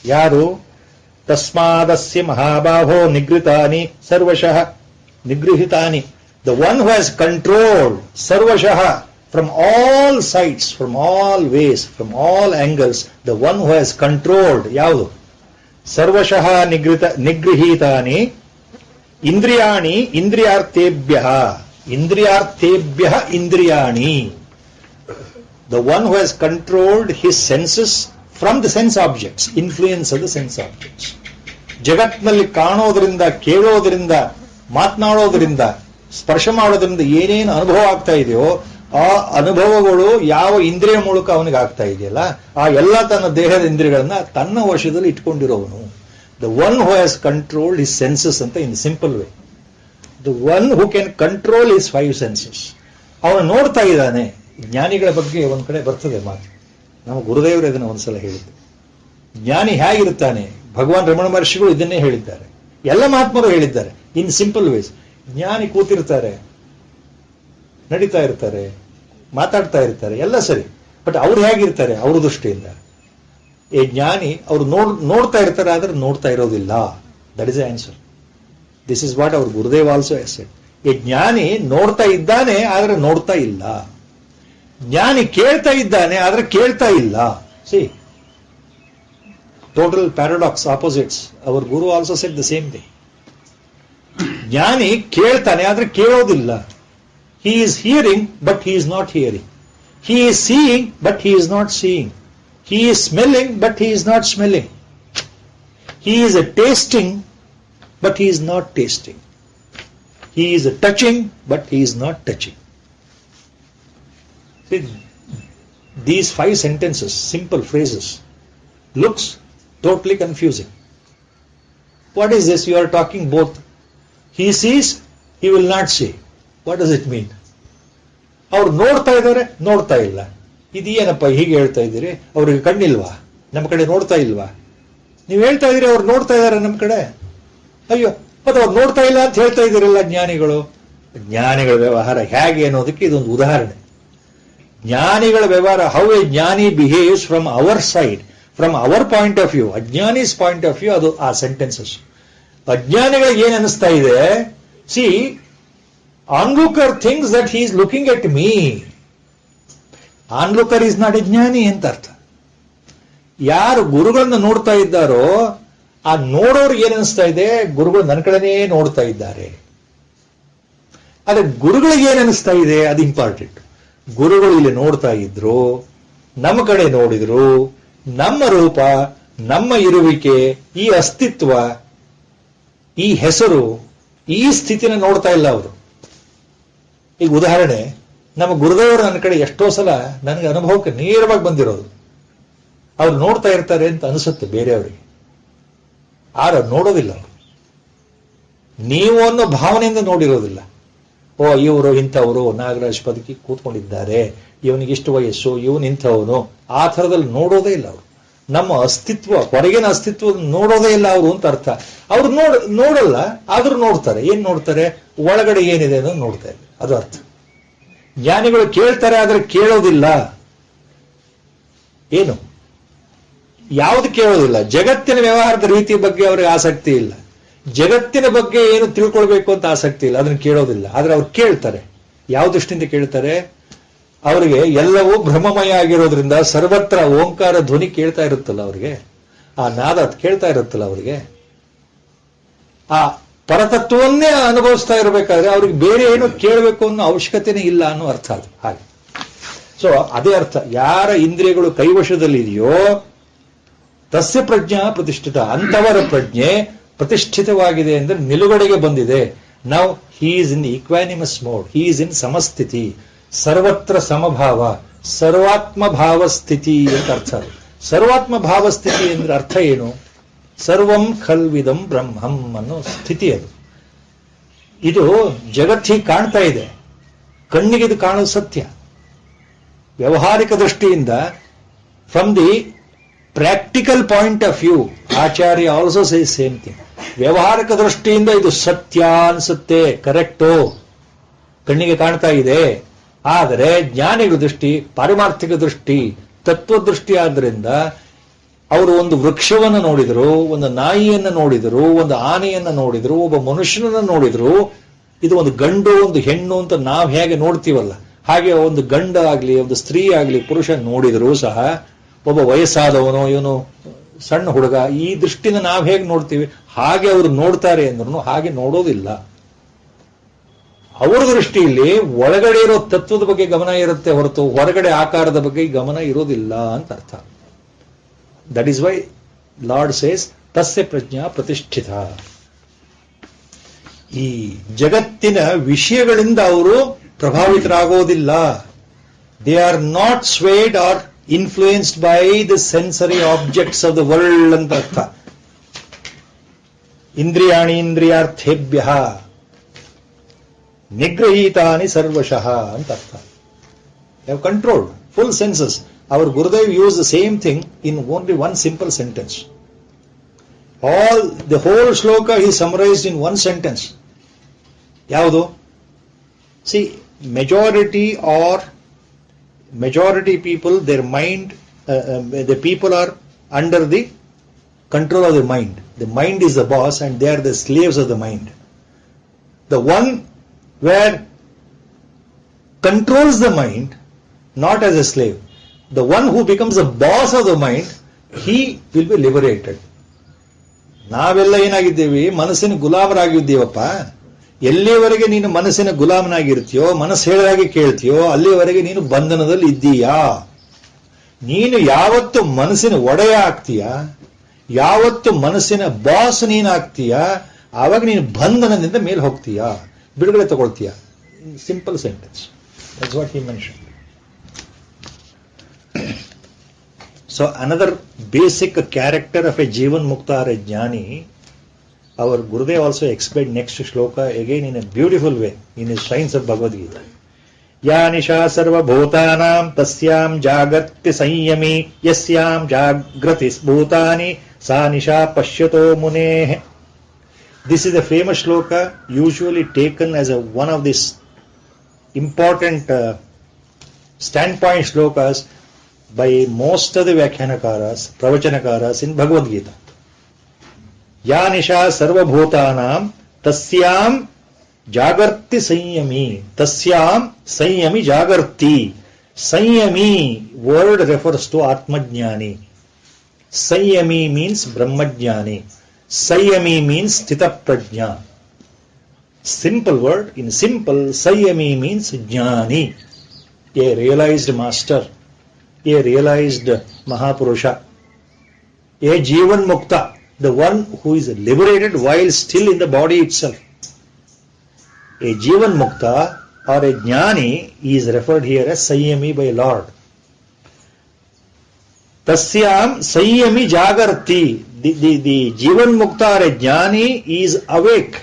Yaru tasmadasya mahabaho nigritani sarvashah nigrihitani. The one who has controlled sarvashah from all sides, from all ways, from all angles, the one who has controlled yadu sarvashah nigrihitani indriyani indriyarthebhyah indriyani. The one who has controlled his senses from the sense objects, influence of the sense objects. ಜಗತ್ನಲ್ಲಿ ಕಾಣೋದ್ರಿಂದ ಕೇಳೋದ್ರಿಂದ ಮಾತನಾಡೋದ್ರಿಂದ ಸ್ಪರ್ಶ ಮಾಡೋದ್ರಿಂದ ಏನೇನು ಅನುಭವ ಆಗ್ತಾ ಇದೆಯೋ ಆ ಅನುಭವಗಳು ಯಾವ ಇಂದ್ರಿಯ ಮೂಲಕ ಅವನಿಗೆ ಆಗ್ತಾ ಇದೆಯಲ್ಲ, ಆ ಎಲ್ಲ ತನ್ನ ದೇಹದ ಇಂದ್ರಿಯಗಳನ್ನ ತನ್ನ ವಶದಲ್ಲಿ ಇಟ್ಕೊಂಡಿರೋವನು. The one who has controlled his senses ಅಂತ in simple way. The one who can control his 5 senses. ಅವನು ನೋಡ್ತಾ ಇದ್ದಾನೆ. ಜ್ಞಾನಿಗಳ ಬಗ್ಗೆ ಒಂದ್ ಕಡೆ ಬರ್ತದೆ ಮಾತು. ನಮ್ಮ ಗುರುದೇವರು ಇದನ್ನು ಒಂದ್ಸಲ ಹೇಳಿದ್ದು. ಜ್ಞಾನಿ ಹೇಗಿರುತ್ತಾನೆ, ಭಗವಾನ್ ರಮಣ ಮಹರ್ಷಿಗಳು ಇದನ್ನೇ ಹೇಳಿದ್ದಾರೆ, ಎಲ್ಲ ಮಹಾತ್ಮರು ಹೇಳಿದ್ದಾರೆ ಇನ್ ಸಿಂಪಲ್ ವೇಸ್. ಜ್ಞಾನಿ ಕೂತಿರ್ತಾರೆ, ನಡೀತಾ ಇರ್ತಾರೆ, ಮಾತಾಡ್ತಾ ಇರ್ತಾರೆ, ಎಲ್ಲ ಸರಿ. ಬಟ್ ಅವ್ರು ಹೇಗಿರ್ತಾರೆ ಅವ್ರ ದೃಷ್ಟಿಯಿಂದ? ಈ ಜ್ಞಾನಿ ಅವರು ನೋಡ್ತಾ ಇರ್ತಾರೆ, ಆದ್ರೆ ನೋಡ್ತಾ ಇರೋದಿಲ್ಲ. That is answer. This is what our Gurudev also said. ಈ ಜ್ಞಾನಿ ನೋಡ್ತಾ ಇದ್ದಾನೆ, ಆದ್ರೆ ನೋಡ್ತಾ ಇಲ್ಲ. ಜ್ಞಾನಿ ಕೇಳ್ತಾ ಇದ್ದಾನೆ, ಆದ್ರೆ ಕೇಳ್ತಾ ಇಲ್ಲ. See, total paradox, opposites. Our guru also said the same thing. ಜ್ಞಾನಿ ಕೇಳ್ತಾನೆ, ಆದ್ರೆ ಕೇಳೋದಿಲ್ಲ. He is hearing but he is not hearing. He is seeing but he is not seeing. He is smelling but he is not smelling. He is tasting but he is not tasting. He is touching but he is not touching. See, these 5 sentences, simple phrases, looks totally confusing. What is this? You are talking both. He sees, he will not see. What does it mean? ಅವ್ರು ನೋಡ್ತಾ ಇದ್ದಾರೆ, ನೋಡ್ತಾ ಇಲ್ಲ. ಇದೇನಪ್ಪ ಹೀಗೆ ಹೇಳ್ತಾ ಇದ್ದೀರಿ? ಅವ್ರಿಗೆ ಕಣ್ಣಿಲ್ವಾ? ನಮ್ಮ ಕಡೆ ನೋಡ್ತಾ ಇಲ್ವಾ? ನೀವು ಹೇಳ್ತಾ ಇದ್ದೀರಿ ಅವ್ರು ನೋಡ್ತಾ ಇದ್ದಾರೆ ನಮ್ಮ ಕಡೆ. ಅಯ್ಯೋ, ಮತ್ತೆ ಅವ್ರು ನೋಡ್ತಾ ಇಲ್ಲ ಅಂತ ಹೇಳ್ತಾ ಇದ್ದೀರಲ್ಲ ಜ್ಞಾನಿಗಳು. ಜ್ಞಾನಿಗಳ ವ್ಯವಹಾರ ಹೇಗೆ ಅನ್ನೋದಕ್ಕೆ ಇದೊಂದು ಉದಾಹರಣೆ. ಜ್ಞಾನಿಗಳ ವ್ಯವಹಾರ, ಹೌ ಎ ಜ್ಞಾನಿ behaves from our side, from our point of view, ಅಜ್ಞಾನೀಸ್ ಪಾಯಿಂಟ್ ಆಫ್ ವ್ಯೂ, ಅದು ಆ ಸೆಂಟೆನ್ಸಸ್. ಅಜ್ಞಾನಿಗಳಿಗೆ ಏನ್ ಅನಿಸ್ತಾ ಇದೆ? See, onlooker thinks that he is looking at me. Onlooker is not a ಜ್ಞಾನಿ ಅಂತ ಅರ್ಥ. ಯಾರು ಗುರುಗಳನ್ನ ನೋಡ್ತಾ ಇದ್ದಾರೋ ಆ ನೋಡೋರ್ಗೆ ಏನ್ ಅನಿಸ್ತಾ ಇದೆ? ಗುರುಗಳು ನನ್ನ ಕಡೆನೇ ನೋಡ್ತಾ ಇದ್ದಾರೆ. ಆದ್ರೆ ಗುರುಗಳಿಗೆ ಏನ್ ಅನಿಸ್ತಾ ಇದೆ? ಅದು ಇಂಪಾರ್ಟೆಂಟ್. ಗುರುಗಳು ಇಲ್ಲಿ ನೋಡ್ತಾ ಇದ್ರು, ನಮ್ಮ ಕಡೆ ನೋಡಿದ್ರು, ನಮ್ಮ ರೂಪ, ನಮ್ಮ ಇರುವಿಕೆ, ಈ ಅಸ್ತಿತ್ವ, ಈ ಹೆಸರು, ಈ ಸ್ಥಿತಿನ ನೋಡ್ತಾ ಇಲ್ಲ ಅವರು. ಈಗ ಉದಾಹರಣೆ, ನಮ್ಮ ಗುರುದೇವರು ನನ್ನ ಕಡೆ ಎಷ್ಟೋ ಸಲ ನನಗೆ ಅನುಭವಕ್ಕೆ ನೇರವಾಗಿ ಬಂದಿರೋದು. ಅವ್ರು ನೋಡ್ತಾ ಇರ್ತಾರೆ ಅಂತ ಅನಿಸುತ್ತೆ ಬೇರೆಯವರಿಗೆ, ಆದ್ರೆ ನೋಡೋದಿಲ್ಲ ಅವರು. ನೀವು ಅನ್ನೋ ಭಾವನೆಯಿಂದ ನೋಡಿರೋದಿಲ್ಲ. ಓ, ಇವರು ಇಂಥವರು, ನಾಗರಾಜ್ ಪದಕಿ ಕೂತ್ಕೊಂಡಿದ್ದಾರೆ, ಇವನಿಗಿಷ್ಟು ವಯಸ್ಸು, ಇವನು ಇಂಥವನು, ಆ ಥರದಲ್ಲಿ ನೋಡೋದೇ ಇಲ್ಲ ಅವರು. ನಮ್ಮ ಅಸ್ತಿತ್ವ, ಹೊರಗಿನ ಅಸ್ತಿತ್ವ ನೋಡೋದೇ ಇಲ್ಲ ಅವರು ಅಂತ ಅರ್ಥ. ಅವ್ರು ನೋಡಲ್ಲ, ಆದ್ರೂ ನೋಡ್ತಾರೆ. ಏನ್ ನೋಡ್ತಾರೆ? ಒಳಗಡೆ ಏನಿದೆ ಅನ್ನೋದು ನೋಡ್ತಾ ಇದ್ದಾರೆ, ಅದು ಅರ್ಥ. ಜ್ಞಾನಿಗಳು ಕೇಳ್ತಾರೆ, ಆದ್ರೆ ಕೇಳೋದಿಲ್ಲ. ಏನು? ಯಾವುದು ಕೇಳೋದಿಲ್ಲ? ಜಗತ್ತಿನ ವ್ಯವಹಾರದ ರೀತಿ ಬಗ್ಗೆ ಅವರಿಗೆ ಆಸಕ್ತಿ ಇಲ್ಲ, ಜಗತ್ತಿನ ಬಗ್ಗೆ ಏನು ತಿಳ್ಕೊಳ್ಬೇಕು ಅಂತ ಆಸಕ್ತಿ ಇಲ್ಲ, ಅದನ್ನು ಕೇಳೋದಿಲ್ಲ. ಆದ್ರೆ ಅವ್ರು ಕೇಳ್ತಾರೆ. ಯಾವ ದೃಷ್ಟಿಯಿಂದ ಕೇಳ್ತಾರೆ? ಅವರಿಗೆ ಎಲ್ಲವೂ ಭ್ರಮಮಯ ಆಗಿರೋದ್ರಿಂದ ಸರ್ವತ್ರ ಓಂಕಾರ ಧ್ವನಿ ಕೇಳ್ತಾ ಇರುತ್ತಲ್ಲ ಅವರಿಗೆ, ಆ ನಾದ ಕೇಳ್ತಾ ಇರುತ್ತಲ್ಲ ಅವರಿಗೆ, ಆ ಪರತತ್ವವನ್ನೇ ಅನುಭವಿಸ್ತಾ ಇರಬೇಕಾದ್ರೆ ಅವ್ರಿಗೆ ಬೇರೆ ಏನು ಕೇಳಬೇಕು ಅನ್ನೋ ಅವಶ್ಯಕತೆನೇ ಇಲ್ಲ ಅನ್ನೋ ಅರ್ಥ ಅದು. ಹಾಗೆ ಸೊ ಅದೇ ಅರ್ಥ. ಯಾರ ಇಂದ್ರಿಯಗಳು ಕೈವಶದಲ್ಲಿ ಇದೆಯೋ ತಸ್ಯ ಪ್ರಜ್ಞಾ ಪ್ರತಿಷ್ಠಿತ, ಅಂತವರ ಪ್ರಜ್ಞೆ ಪ್ರತಿಷ್ಠಿತವಾಗಿದೆ ಅಂದ್ರೆ ನಿಲುಗಡೆಗೆ ಬಂದಿದೆ. ನಾವು he is in equanimous mode, he is in ಸಮಸ್ಥಿತಿ, ಸರ್ವತ್ರ ಸಮಭಾವ, ಸರ್ವಾತ್ಮ ಭಾವ ಸ್ಥಿತಿ ಅಂತ ಅರ್ಥ. ಸರ್ವಾತ್ಮ ಭಾವ ಸ್ಥಿತಿ ಅಂದ್ರೆ ಅರ್ಥ ಏನು? ಸರ್ವಂ ಖಲ್ವಿದಂ ಬ್ರಹ್ಮಂ ಅನ್ನೋ ಸ್ಥಿತಿ ಅದು. ಇದು ಜಗತ್ ಹೀಗೆ ಕಾಣ್ತಾ ಇದೆ, ಕಣ್ಣಿಗೆ ಇದು ಕಾಣೋದು ಸತ್ಯ. ವ್ಯವಹಾರಿಕ ದೃಷ್ಟಿಯಿಂದ, from the practical point of view, Acharya also say same thing. ವ್ಯವಹಾರಿಕ ದೃಷ್ಟಿಯಿಂದ ಇದು ಸತ್ಯ ಅನ್ಸುತ್ತೆ, ಕರೆಕ್ಟು, ಕಣ್ಣಿಗೆ ಕಾಣ್ತಾ ಇದೆ. ಆದರೆ ಜ್ಞಾನಿಗಳ ದೃಷ್ಟಿ ಪಾರಮಾರ್ಥಿಕ ದೃಷ್ಟಿ, ತತ್ವದೃಷ್ಟಿ ಆದ್ರಿಂದ ಅವರು ಒಂದು ವೃಕ್ಷವನ್ನು ನೋಡಿದ್ರು, ಒಂದು ನಾಯಿಯನ್ನು ನೋಡಿದ್ರು, ಒಂದು ಆನೆಯನ್ನು ನೋಡಿದ್ರು, ಒಬ್ಬ ಮನುಷ್ಯನನ್ನು ನೋಡಿದ್ರು. ಇದು ಒಂದು ಗಂಡು ಒಂದು ಹೆಣ್ಣು ಅಂತ ನಾವು ಹೇಗೆ ನೋಡ್ತೀವಲ್ಲ, ಹಾಗೆ ಒಂದು ಗಂಡ ಆಗ್ಲಿ, ಒಂದು ಸ್ತ್ರೀ ಆಗ್ಲಿ, ಪುರುಷ ನೋಡಿದ್ರು ಸಹ, ಒಬ್ಬ ವಯಸ್ಸಾದವನು, ಇವನು ಸಣ್ಣ ಹುಡುಗ, ಈ ದೃಷ್ಟಿನ ನಾವು ಹೇಗೆ ನೋಡ್ತೀವಿ ಹಾಗೆ ಅವರು ನೋಡ್ತಾರೆ ಅಂದ್ರೂ ಹಾಗೆ ನೋಡೋದಿಲ್ಲ. ಅವರ ದೃಷ್ಟಿಯಲ್ಲಿ ಒಳಗಡೆ ಇರೋ ತತ್ವದ ಬಗ್ಗೆ ಗಮನ ಇರುತ್ತೆ ಹೊರತು ಹೊರಗಡೆ ಆಕಾರದ ಬಗ್ಗೆ ಗಮನ ಇರೋದಿಲ್ಲ ಅಂತ ಅರ್ಥ. That is why Lord says ತಸ್ಯ ಪ್ರಜ್ಞಾ ಪ್ರತಿಷ್ಠಿತ. ಈ ಜಗತ್ತಿನ ವಿಷಯಗಳಿಂದ ಅವರು ಪ್ರಭಾವಿತರಾಗೋದಿಲ್ಲ. They are not swayed or influenced by the sensory objects of the world ಅಂತ ಅರ್ಥ. ಇಂದ್ರಿಯಾಣಿ ಇಂದ್ರಿಯಾರ್ಥೇಭ್ಯ ನಿಗ್ರಹೀತಾನಿ ಸರ್ವಶಃ ಅಂತ ಅರ್ಥ. Have controlled full senses. Our Gurudev used the same thing in only one simple sentence. The whole shloka he summarized in one sentence. Yavadu? See, majority people, their mind, the people are under the control of the mind. The mind is the boss and they are the slaves of the mind. The one where controls the mind, not as a slave. The one who becomes the boss of the mind, he will be liberated. ನಾವೆಲ್ಲ ಏನಾಗಿದ್ದೇವೆ? ಮನಸ್ಸಿನ ಗುಲಾಮರಾಗಿದ್ದೇವಪ್ಪ. ಎಲ್ಲಿವರೆಗೆ ನೀನು ಮನಸ್ಸಿನ ಗುಲಾಮನಾಗಿರ್ತೀಯೋ, ಮನಸ್ಸು ಹೇಳಿದಾಗೆ ಕೇಳ್ತೀಯೋ, ಅಲ್ಲಿವರೆಗೆ ನೀನು ಬಂಧನದಲ್ಲಿ ಇದ್ದೀಯಾ. ನೀನು ಯಾವತ್ತು ಮನಸ್ಸಿನ ಒಡೆಯ ಆಗ್ತೀಯಾ, ಯಾವತ್ತು ಮನಸ್ಸಿನ ಬಾಸ್ ನೀನಾಗ್ತೀಯಾ, ಆವಾಗ ನೀನು ಬಂಧನದಿಂದ ಮೇಲೆ ಹೋಗ್ತೀಯಾ, ಬಿಡುಗಡೆ ತಗೊಳ್ತೀಯಾ. Simple sentence. That's what he mention. So another basic character of a Jivan Mukta or a Jnani, our Gurudev also explained next shloka again in a beautiful way in his Science of Bhagavad Gita. Ya nisha sarva bhutanam tasyam jagrati sanyami yasyam jagratis bhutani sa nisha pashyato muneh. This is a famous shloka usually taken as one of these important standpoint shlokas by most of the Vyakhyanakaras, Pravachanakaras in Bhagavad Gita. Ya nisha sarva bhutanam tasyam jagarti sanyami. Tasyam sanyami jagarti. Sanyami word refers to Atmajnani. Sanyami means Brahmajnani. Sanyami means Sthita Prajna. Simple word. In simple, Sanyami means Jnani. a realized master, a realized Mahapurusha, a Jivan Mukta, the one who is liberated while still in the body itself. A Jivan Mukta or a Jnani is referred here as Sanyami by Lord. Tasyam Sanyami Jagarti. The Jivan Mukta or a Jnani is awake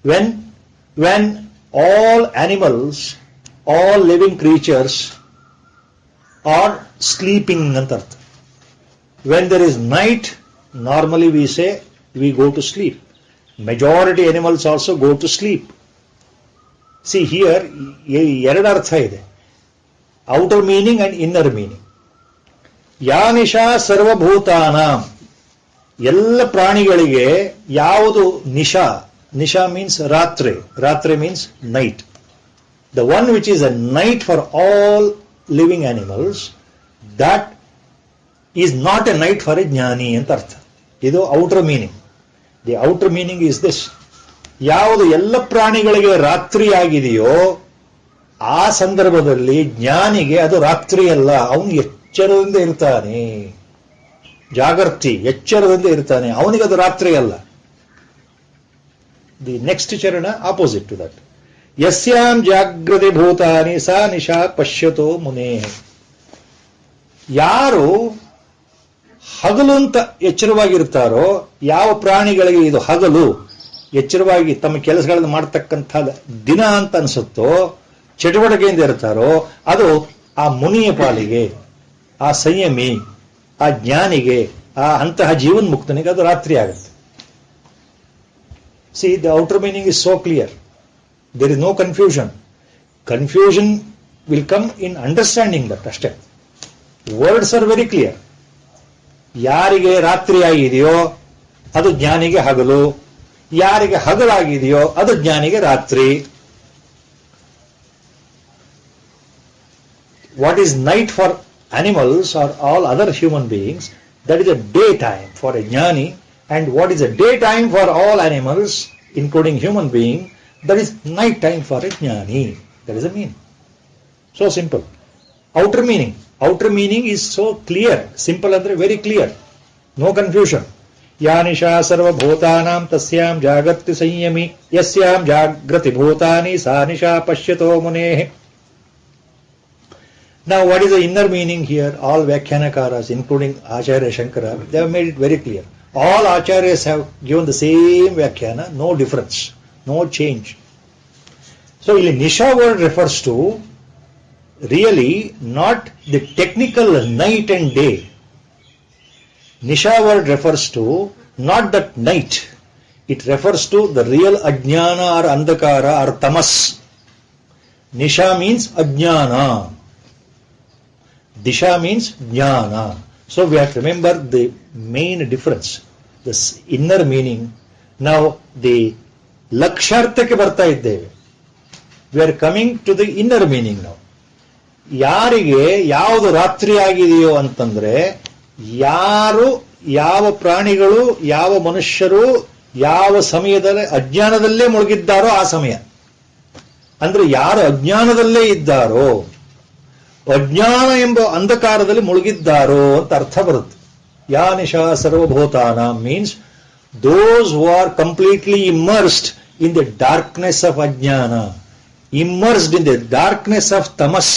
when all animals, all living creatures are sleeping ಅಂತ ಅರ್ಥ. When there is night, normally we say we go to sleep. Majority animals also go to sleep. See here, ಎರಡು ಅರ್ಥ ಇದೆ, outer meaning and inner meaning. ಯಾ ನಿಶಾ ಸರ್ವಭೂತಾನ, ಎಲ್ಲ ಪ್ರಾಣಿಗಳಿಗೆ ಯಾವುದು ನಿಶಾ, ನಿಶಾ ಮೀನ್ಸ್ ರಾತ್ರಿ, ರಾತ್ರಿ means night. The one which is a night for all living animals, that is not a night for a jnani ಅಂತ ಅರ್ಥ. ಇದು outer meaning. The outer meaning is this: ಯಾವುದು ಎಲ್ಲ ಪ್ರಾಣಿಗಳಿಗೆ ರಾತ್ರಿ ಆಗಿದೆಯೋ ಆ ಸಂದರ್ಭದಲ್ಲಿ ಜ್ಞಾನಿಗೆ ಅದು ರಾತ್ರಿ ಅಲ್ಲ, ಅವನು ಎಚ್ಚರದಿಂದ ಇರ್ತಾನೆ, ಜಾಗರ್ತಿ, ಎಚ್ಚರದಿಂದ ಇರ್ತಾನೆ, ಅವನಿಗೆ ಅದು ರಾತ್ರಿ ಅಲ್ಲ. ದಿ ನೆಕ್ಸ್ಟ್ ಚರಣ ಆಪೋಸಿಟ್ ಟು ದಟ್. ಯಸ್ಯಾಂ ಜಾಗೃತಿ ಭೂತಾನಿ ಸಾ ನಿಶಾ ಪಶ್ಯತೋ ಮುನೇ. ಯಾರು ಹಗಲು ಅಂತ ಎಚ್ಚರವಾಗಿರ್ತಾರೋ, ಯಾವ ಪ್ರಾಣಿಗಳಿಗೆ ಇದು ಹಗಲು, ಎಚ್ಚರವಾಗಿ ತಮ್ಮ ಕೆಲಸಗಳನ್ನು ಮಾಡತಕ್ಕಂಥ ದಿನ ಅಂತ ಅನ್ಸುತ್ತೋ, ಚಟುವಟಿಕೆಯಿಂದ ಇರ್ತಾರೋ, ಅದು ಆ ಮುನಿಯ ಪಾಲಿಗೆ, ಆ ಸಂಯಮಿ, ಆ ಜ್ಞಾನಿಗೆ, ಆ ಅಂತಹ ಜೀವನ್ ಮುಕ್ತನಿಗೆ ಅದು ರಾತ್ರಿ ಆಗುತ್ತೆ. See, the outer meaning is so clear. There is no confusion. Confusion will come in understanding that ಅಷ್ಟೇ. ವರ್ಡ್ಸ್ ಆರ್ ವೆರಿ ಕ್ಲಿಯರ್. ಯಾರಿಗೆ ರಾತ್ರಿ ಆಗಿದೆಯೋ ಅದು ಜ್ಞಾನಿಗೆ ಹಗಲು, ಯಾರಿಗೆ ಹಗಲಾಗಿದೆಯೋ ಅದು ಜ್ಞಾನಿಗೆ ರಾತ್ರಿ. What is night for animals or all other human beings, that is a daytime for a jnani, and what is a daytime for all animals, including human being, that is night time for a jnani. That is the meaning. So simple. Outer meaning. Outer meaning is so clear. Simple andre very clear. No confusion. या निशा सर्वभूतानां तस्यां जागर्ति संयमी यस्यां जाग्रति भूतानि सा निशा पश्यतो मुनेः. Now what is the inner meaning here? All Vyakhyanakaras, including Acharya Shankara, they have made it very clear. All Acharyas have given the same Vyakhyana, no difference, no change. So Nisha word refers to really not the technical night and day. Nisha word refers to not that night. It refers to the real ajnana or andhakara or tamas. Nisha means ajnana. Disha means jnana. So we have to remember the main difference, this inner meaning. Now the laksharthake barta iddeve. We are coming to the inner meaning now. ಯಾರಿಗೆ ಯಾವುದು ರಾತ್ರಿ ಆಗಿದೆಯೋ ಅಂತಂದ್ರೆ, ಯಾರು ಯಾವ ಪ್ರಾಣಿಗಳು ಯಾವ ಮನುಷ್ಯರು ಯಾವ ಸಮಯದಲ್ಲಿ ಅಜ್ಞಾನದಲ್ಲೇ ಮುಳುಗಿದ್ದಾರೋ ಆ ಸಮಯ. ಅಂದ್ರೆ ಯಾರು ಅಜ್ಞಾನದಲ್ಲೇ ಇದ್ದಾರೋ, ಅಜ್ಞಾನ ಎಂಬ ಅಂಧಕಾರದಲ್ಲಿ ಮುಳುಗಿದ್ದಾರೋ ಅಂತ ಅರ್ಥ ಬರುತ್ತೆ. ಯಾ ನಿಶಾ ಸರ್ವಭೂತಾನ means those who are completely immersed in the darkness of ಅಜ್ಞಾನ, immersed in the darkness of ತಮಸ್,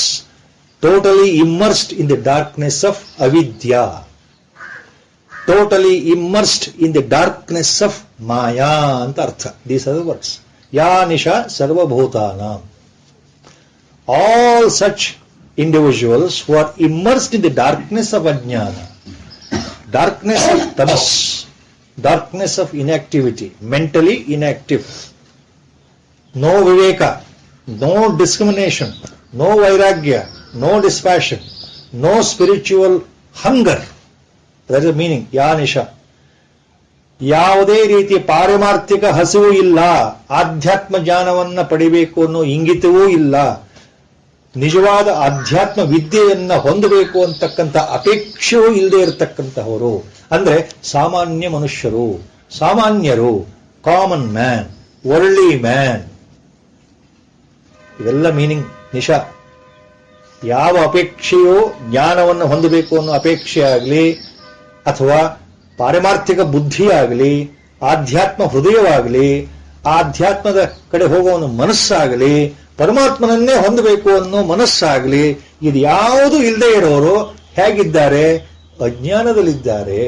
totally immersed in the darkness of avidya, totally immersed in the darkness of maya anta artha. These are the words. Ya nisha sarva bhutana. All such individuals who are immersed in the darkness of ajnana, darkness of tamas, darkness of inactivity, mentally inactive, no viveka, no discrimination, no vairagya, no dispassion, no spiritual hunger. That is the meaning. Ya nisha. ಯಾವುದೇ ರೀತಿಯ ಪಾರಮಾರ್ಥಿಕ ಹಸಿವು ಇಲ್ಲ, ಆಧ್ಯಾತ್ಮ ಜ್ಞಾನವನ್ನ ಪಡಿಬೇಕು ಅನ್ನೋ ಇಂಗಿತವೂ ಇಲ್ಲ, ನಿಜವಾದ ಆಧ್ಯಾತ್ಮ ವಿದ್ಯೆಯನ್ನ ಹೊಂದಬೇಕು ಅಂತಕ್ಕಂಥ ಅಪೇಕ್ಷೆಯೂ ಇಲ್ಲದೆ ಇರತಕ್ಕಂತಹವರು ಅಂದ್ರೆ ಸಾಮಾನ್ಯ ಮನುಷ್ಯರು, ಸಾಮಾನ್ಯರು, ಕಾಮನ್ ಮ್ಯಾನ್, ವರ್ಲ್ಡ್ಲಿ ಮ್ಯಾನ್. ಇವೆಲ್ಲ ಮೀನಿಂಗ್ ನಿಶಾ. ಯಾವ ಅಪೇಕ್ಷೆಯೋ ಜ್ಞಾನವನ್ನು ಹೊಂದಬೇಕು ಅನ್ನೋ ಅಪೇಕ್ಷೆ ಆಗಲಿ, ಅಥವಾ ಪಾರಮಾರ್ಥಿಕ ಬುದ್ಧಿ ಆಗಲಿ, ಆಧ್ಯಾತ್ಮ ಹೃದಯವಾಗಲಿ, ಆಧ್ಯಾತ್ಮದ ಕಡೆ ಹೋಗುವ ಮನಸ್ಸಾಗಲಿ, ಪರಮಾತ್ಮನನ್ನೇ ಹೊಂದಬೇಕು ಅನ್ನೋ ಮನಸ್ಸಾಗಲಿ, ಇದು ಯಾವುದು ಇಲ್ಲದೆ ಇರೋರು ಹೇಗಿದ್ದಾರೆ? ಅಜ್ಞಾನದಲ್ಲಿದ್ದಾರೆ.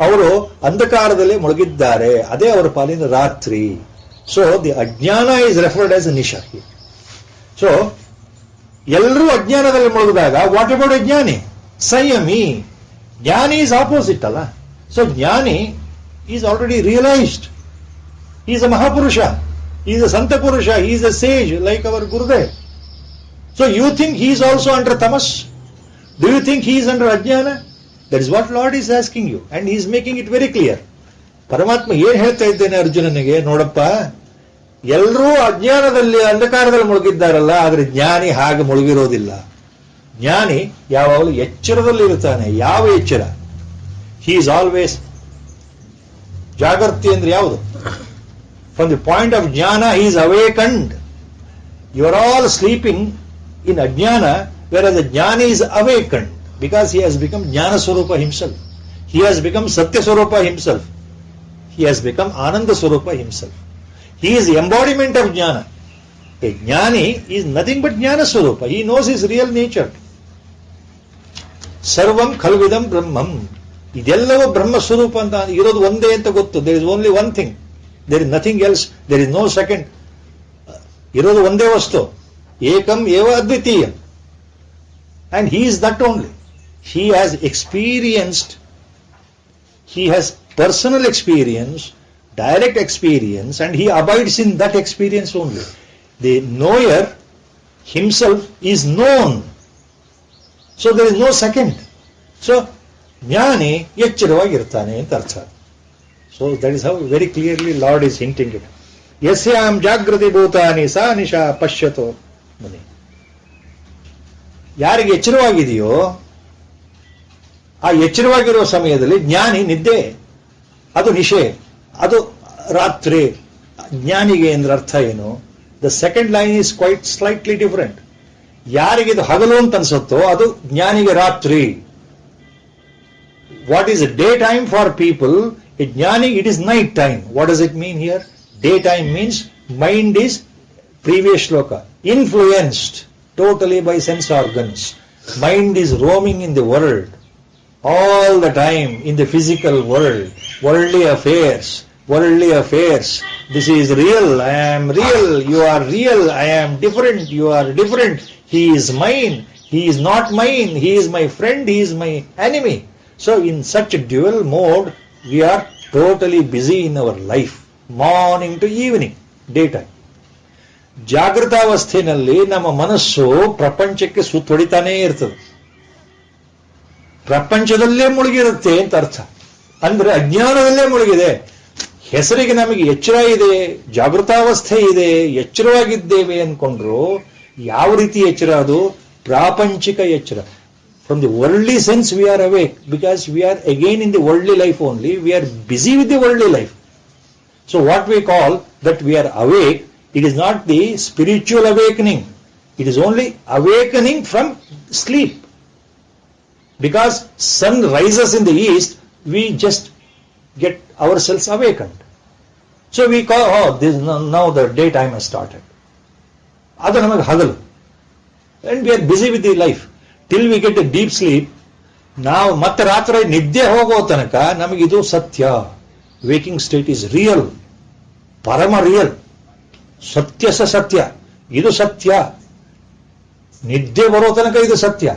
ಅವರು ಅಂಧಕಾರದಲ್ಲಿ ಮುಳುಗಿದ್ದಾರೆ. ಅದೇ ಅವರ ಪಾಲಿನ ರಾತ್ರಿ. ಸೊ ದಿ ಅಜ್ಞಾನ ಈಸ್ ರೆಫರ್ಡ್ ಆಸ್ ನಿಶಾ. ಸೊ ಎಲ್ಲರೂ ಅಜ್ಞಾನದಲ್ಲಿ ಮುಳುಗಿದಾಗ ವಾಟ್ ಅಬೌಟ್ ಅಜ್ಞಾನಿ? ಸಂಯಮಿ. ಜ್ಞಾನಿ ಈಸ್ ಆಪೋಸಿಟ್ ಅಲ್ಲ. ಸೊ ಜ್ಞಾನಿ is already realised. Is a ಮಹಾಪುರುಷ, ಈಸ್ ಅ ಸಂತ ಪುರುಷ, is a sage like our Gurudev. So you think he is also under tamas? Do you think he is under ajnana? That is what Lord is asking you, and he is making it very clear. ಪರಮಾತ್ಮ ಏನ್ ಹೇಳ್ತಾ ಇದ್ದೇನೆ ಅರ್ಜುನನಿಗೆ, ನೋಡಪ್ಪ, ಎಲ್ಲರೂ ಅಜ್ಞಾನದಲ್ಲಿ ಅಂಧಕಾರದಲ್ಲಿ ಮುಳುಗಿದ್ದಾರಲ್ಲ, ಆದ್ರೆ ಜ್ಞಾನಿ ಹಾಗೆ ಮುಳುಗಿರೋದಿಲ್ಲ. ಜ್ಞಾನಿ ಯಾವಾಗಲೂ ಎಚ್ಚರದಲ್ಲಿ ಇರ್ತಾನೆ. ಯಾವ ಎಚ್ಚರ? He is always. ಜಾಗೃತಿ ಅಂದ್ರೆ ಯಾವುದು? From the point of jnana he is awakened. You are all sleeping in ajnana, whereas the jnana is awakened because he has become jnana swarupa himself. He has become satya swarupa himself. He has become ananda swarupa himself. He is the embodiment of jnana. A jnani is nothing but jnana swarupa. He knows his real nature. Sarvam khalvidam brahmam. ಇದೆಲ್ಲವೂ ಬ್ರಹ್ಮ ಸ್ವರೂಪ ಅಂತ ಇರೋದು ಒಂದೇ ಅಂತ ಗೊತ್ತು. There is only one thing, there is nothing else, there is no second. ಇರೋದು ಒಂದೇ ವಸ್ತು, ಏಕಂ ಏವ ಅದ್ವಿತೀಯ. And he is that only. He has experienced, he has personal experience, direct experience, and he abides in that experience only. The knower himself is known. So there is no second. So ಜ್ಞಾನಿ ಎಚ್ಚರವಾಗಿರ್ತಾನೆ ಅಂತ ಅರ್ಥ. So that is how very clearly Lord is hinting it. ಯಸ್ಯಾಂ ಜಾಗೃತಿ ಭೂತಾನಿ ಸಾ ನಿಶಾ ಪಶ್ಯತೋ ಮುನಿ. ಯಾರಿಗೆ ಎಚ್ಚರವಾಗಿದೆಯೋ ಆ ಎಚ್ಚರವಾಗಿರುವ ಸಮಯದಲ್ಲಿ ಜ್ಞಾನಿ ನಿದ್ದೆ, ಅದು ನಿಶೆ, ಅದು ರಾತ್ರಿ. ಜ್ಞಾನಿಗೆ ಅಂದ್ರೆ ಅರ್ಥ ಏನು? The second line is quite slightly different. ಯಾರಿಗೆ ಇದು ಹಗಲು ಅಂತ ಅನ್ಸುತ್ತೋ ಅದು ಜ್ಞಾನಿಗೆ ರಾತ್ರಿ. What is day time for people, a jnani it is night time. What does it mean here? Day time means mind is, previous shloka, influenced totally by sense organs. Mind is roaming in the world all the time, in the physical world, worldly affairs. This is real, I am real, you are real, I am different, you are different. He is mine, he is not mine, he is my friend, he is my enemy. So in such a dual mode, we are totally busy in our life, morning to evening, daytime. ಜಾಗೃತಾವಸ್ಥೆಯಲ್ಲಿ ನಮ್ಮ ಮನಸ್ಸು ಪ್ರಪಂಚಕ್ಕೆ ಸುತ್ತೊಡಿತಾನೇ ಇರ್ತದೆ, ಪ್ರಪಂಚದಲ್ಲೇ ಮುಳುಗಿರುತ್ತೆ ಅಂತ ಅರ್ಥ. ಅಂದ್ರೆ ಅಜ್ಞಾನದಲ್ಲೇ ಮುಳುಗಿದೆ. ಹೆಸರಿಗೆ ನಮಗೆ ಎಚ್ಚರ ಇದೆ, ಜಾಗೃತಾವಸ್ಥೆ ಇದೆ, ಎಚ್ಚರವಾಗಿದ್ದೇವೆ ಅನ್ಕೊಂಡ್ರು ಯಾವ ರೀತಿ ಎಚ್ಚರ? ಅದು ಪ್ರಾಪಂಚಿಕ ಎಚ್ಚರ. From the worldly sense we are awake, because we are again in the worldly life only. We are busy with the worldly life. So what we call that we are awake, it is not the spiritual awakening. It is only awakening from sleep. Because sun rises in the east, we just get ourselves awakened. So we call, oh, this now the daytime has started. Adu namaga hagalu. And we are busy with the life. Till we get a deep sleep, now ಮತ್ತೆ ರಾತ್ರಿ ನಿದ್ದೆ ಹೋಗೋ ತನಕ ನಮಗಿದು ಸತ್ಯ. Waking state is real, ಪರಮ ರಿಯಲ್. ಸತ್ಯ ಸತ್ಯ, ಇದು ಸತ್ಯ. ನಿದ್ದೆ ಬರೋ ತನಕ ಇದು ಸತ್ಯ.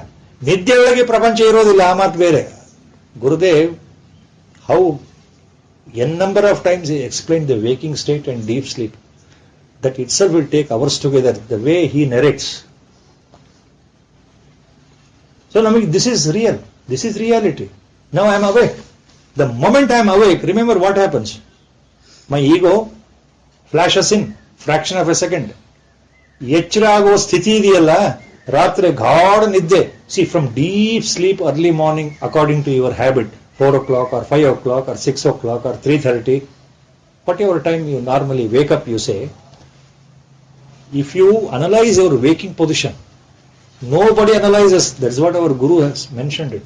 ನಿದ್ದೆ ಒಳಗೆ ಪ್ರಪಂಚ ಇರೋದಿಲ್ಲ, ಆ ಮಾತು ಬೇರೆ. Gurudev how n number of times he explained the waking state and deep sleep. That itself will take hours together, the way he narrates. So this is real, this is reality. Now I am awake. The moment I am awake, remember what happens? My ego flashes in fraction of a second. ಎಚ್ಚರ ಆಗುವ ಸ್ಥಿತಿ ಇದೆಯಲ್ಲ, ರಾತ್ರಿ ಗಾಢ ನಿದ್ದೆ. See from deep sleep early morning according to your habit, 4 o'clock or 5 o'clock or 6 o'clock or 3:30, whatever time you normally wake up, you say, if you analyze your waking position Nobody analyzes. That's what our Guru has mentioned it.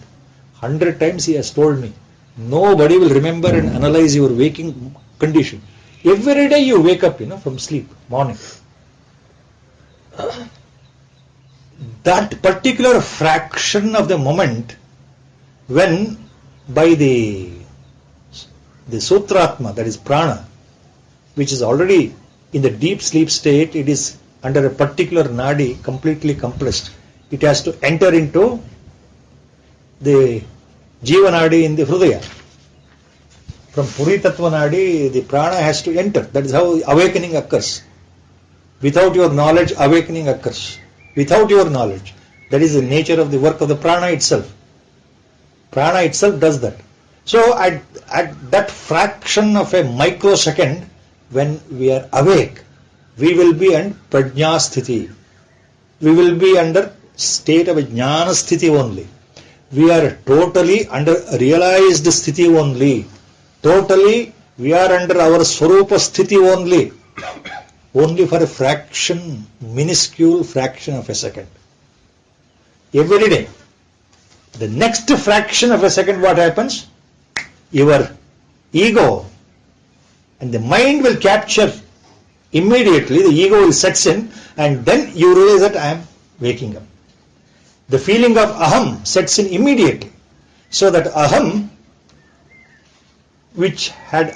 100 times he has told me. Nobody will remember and analyze your waking condition. Every day you wake up, from sleep, morning. That particular fraction of the moment when by the Sutratma, that is prana, which is already in the deep sleep state, it is under a particular nadi completely compressed. It has to enter into the Jiva Nadi in the Hrudaya. From Puri Tattva Nadi, the prana has to enter. That is how awakening occurs. Without your knowledge, awakening occurs. Without your knowledge. That is the nature of the work of the prana itself. Prana itself does that. So at that fraction of a microsecond, when we are awake, we will be in prajna sthiti. We will be under state of jnana sthiti only. We are totally under realized sthiti only. Totally we are under our swarupa sthiti only. Only for a fraction, minuscule fraction of a second. Every day. The next fraction of a second, what happens? Your ego and the mind will capture immediately, the ego will set in, and then you realize that I am waking up. The feeling of aham sets in immediately. So that aham, which had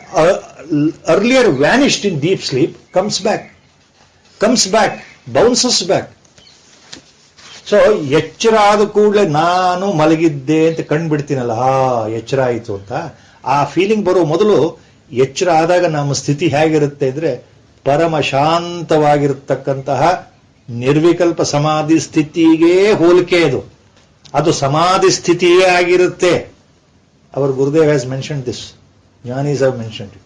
earlier vanished in deep sleep, comes back, bounces back. So ಎಚ್ಚರ ಆದ ಕೂಡಲೇ ನಾನು ಮಲಗಿದ್ದೆ ಅಂತ ಕಂಡುಬಿಡ್ತೀನಲ್ಲ, ಎಚ್ಚರ ಆಯಿತು ಅಂತ ಆ ಫೀಲಿಂಗ್ ಬರೋ ಮೊದಲು, ಎಚ್ಚರ ಆದಾಗ ನಮ್ಮ ಸ್ಥಿತಿ ಹೇಗಿರುತ್ತೆ ಅಂದ್ರೆ ಪರಮ ಶಾಂತವಾಗಿರತಕ್ಕಂತಹ ನಿರ್ವಿಕಲ್ಪ ಸಮಾಧಿ ಸ್ಥಿತಿಗೆ ಹೋಲಿಕೆ ಅದು. ಅದು ಸಮಾಧಿ ಸ್ಥಿತಿಯೇ ಆಗಿರುತ್ತೆ. Our Gurudev has mention this, jnanis have mention it.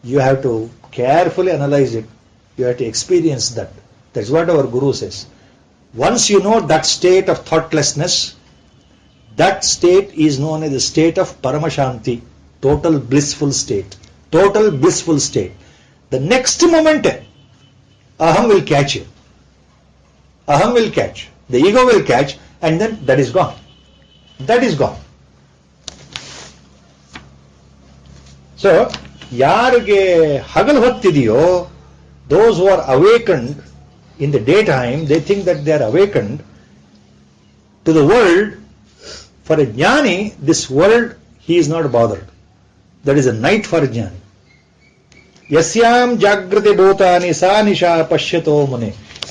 You have to carefully analyse it. You have to experience that. That's what our guru says. Once you know that state of thoughtlessness, that state is known as the state of Paramashanti, total blissful state. Total blissful state. The next moment, aham will catch you. Aham will catch. The ego will catch, and then that is gone. That is gone. So, ಯಾರಿಗೆ ಹಗಲು ಹೊತ್ತಿದೆಯೋ, those who are awakened in the daytime, they think that they are awakened to the world. For a jnani, this world, he is not bothered. That is a night for a jnani. Yasyam jagrati bhutani sa nisha pashyato mune.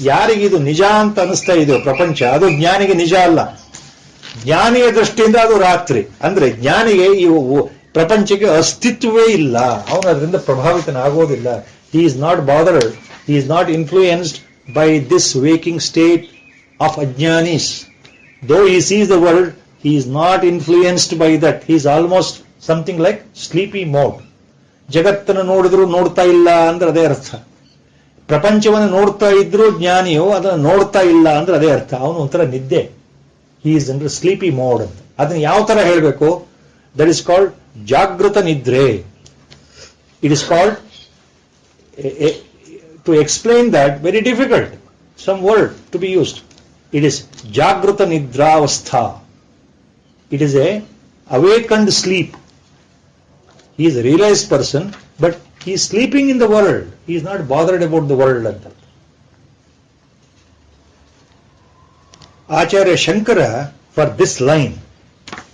ಯಾರಿಗಿದು ನಿಜ ಅಂತ ಅನಿಸ್ತಾ ಇದೆಯೋ ಪ್ರಪಂಚ, ಅದು ಜ್ಞಾನಿಗೆ ನಿಜ ಅಲ್ಲ. ಜ್ಞಾನಿಯ ದೃಷ್ಟಿಯಿಂದ ಅದು ರಾತ್ರಿ. ಅಂದ್ರೆ ಜ್ಞಾನಿಗೆ ಈ ಪ್ರಪಂಚಕ್ಕೆ ಅಸ್ತಿತ್ವವೇ ಇಲ್ಲ. ಅವನು ಅದರಿಂದ ಪ್ರಭಾವಿತನಾಗೋದಿಲ್ಲ. He is not bothered. He is not influenced by this waking state of ajnanis. Though he sees the world, he is not influenced by that. He is almost something like sleepy mode. ಜಗತ್ತನ್ನು ನೋಡಿದ್ರು ನೋಡ್ತಾ ಇಲ್ಲ ಅಂದ್ರೆ ಅದೇ ಅರ್ಥ. ಪ್ರಪಂಚವನ್ನು ನೋಡ್ತಾ ಇದ್ರು ಜ್ಞಾನಿಯು ಅದನ್ನು ನೋಡ್ತಾ ಇಲ್ಲ ಅಂದ್ರೆ ಅದೇ ಅರ್ಥ. ಅವನು ಒಂಥರ ನಿದ್ದೆ. He is under sleepy mode ಅಂತ. ಅದನ್ನ ಯಾವ ತರ ಹೇಳಬೇಕು? ದಟ್ ಇಸ್ ಕಾಲ್ಡ್ ಜಾಗೃತ ನಿದ್ರೆ. It is called, to explain that, very difficult, some word to be used. It is jagrata nidravastha. It is a awakened sleep. He is a realized person, but he is sleeping in the world. He is not bothered about the world. Acharya Shankara, for this line,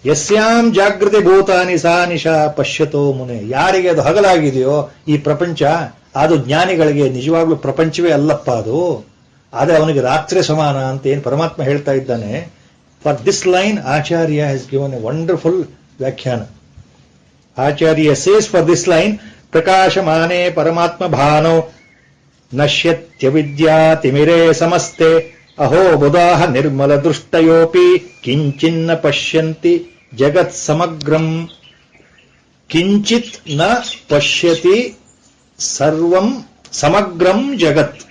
ಯಸ್ಯಾಂ ಜಾಗೃತಿ ಭೂತಾನಿ ಸಾ ನಿಶಾ ಪಶ್ಯತೋ ಮುನೆ. ಯಾರಿಗೆ ಅದು ಹಗಲಾಗಿದೆಯೋ ಈ ಪ್ರಪಂಚ, ಅದು ಜ್ಞಾನಿಗಳಿಗೆ ನಿಜವಾಗ್ಲೂ ಪ್ರಪಂಚವೇ ಅಲ್ಲಪ್ಪ ಅದು, ಆದರೆ ಅವನಿಗೆ ರಾತ್ರಿ ಸಮಾನ ಅಂತ ಏನು ಪರಮಾತ್ಮ ಹೇಳ್ತಾ ಇದ್ದಾನೆ. For this line Acharya has given A wonderful ವ್ಯಾಖ್ಯಾನ. ಆಚಾರ್ಯ ಸೇಸ್ ಫಾರ್ ದಿಸ್ ಲೈನ್, ಪ್ರಕಾಶಮಾನೆ ಪರಮಾತ್ಮ ಭಾನೋ ನಶ್ಯತ್ಯ ವಿದ್ಯಾ ತಿಮಿರೇ ಸಮಸ್ತೆ ಅಹೋ ಬುಧಾಹ ನಿರ್ಮಲ ದೃಷ್ಟಯೋಪಿ ಕಿಂಚಿನ್ನ ಪಶ್ಯಂತಿ ಜಗತ್ ಸಮಗ್ರಂ. ಕಿಂಚಿತ್ ನ ಪಶ್ಯತಿ ಸರ್ವಂ ಸಮಗ್ರಂ ಜಗತ್.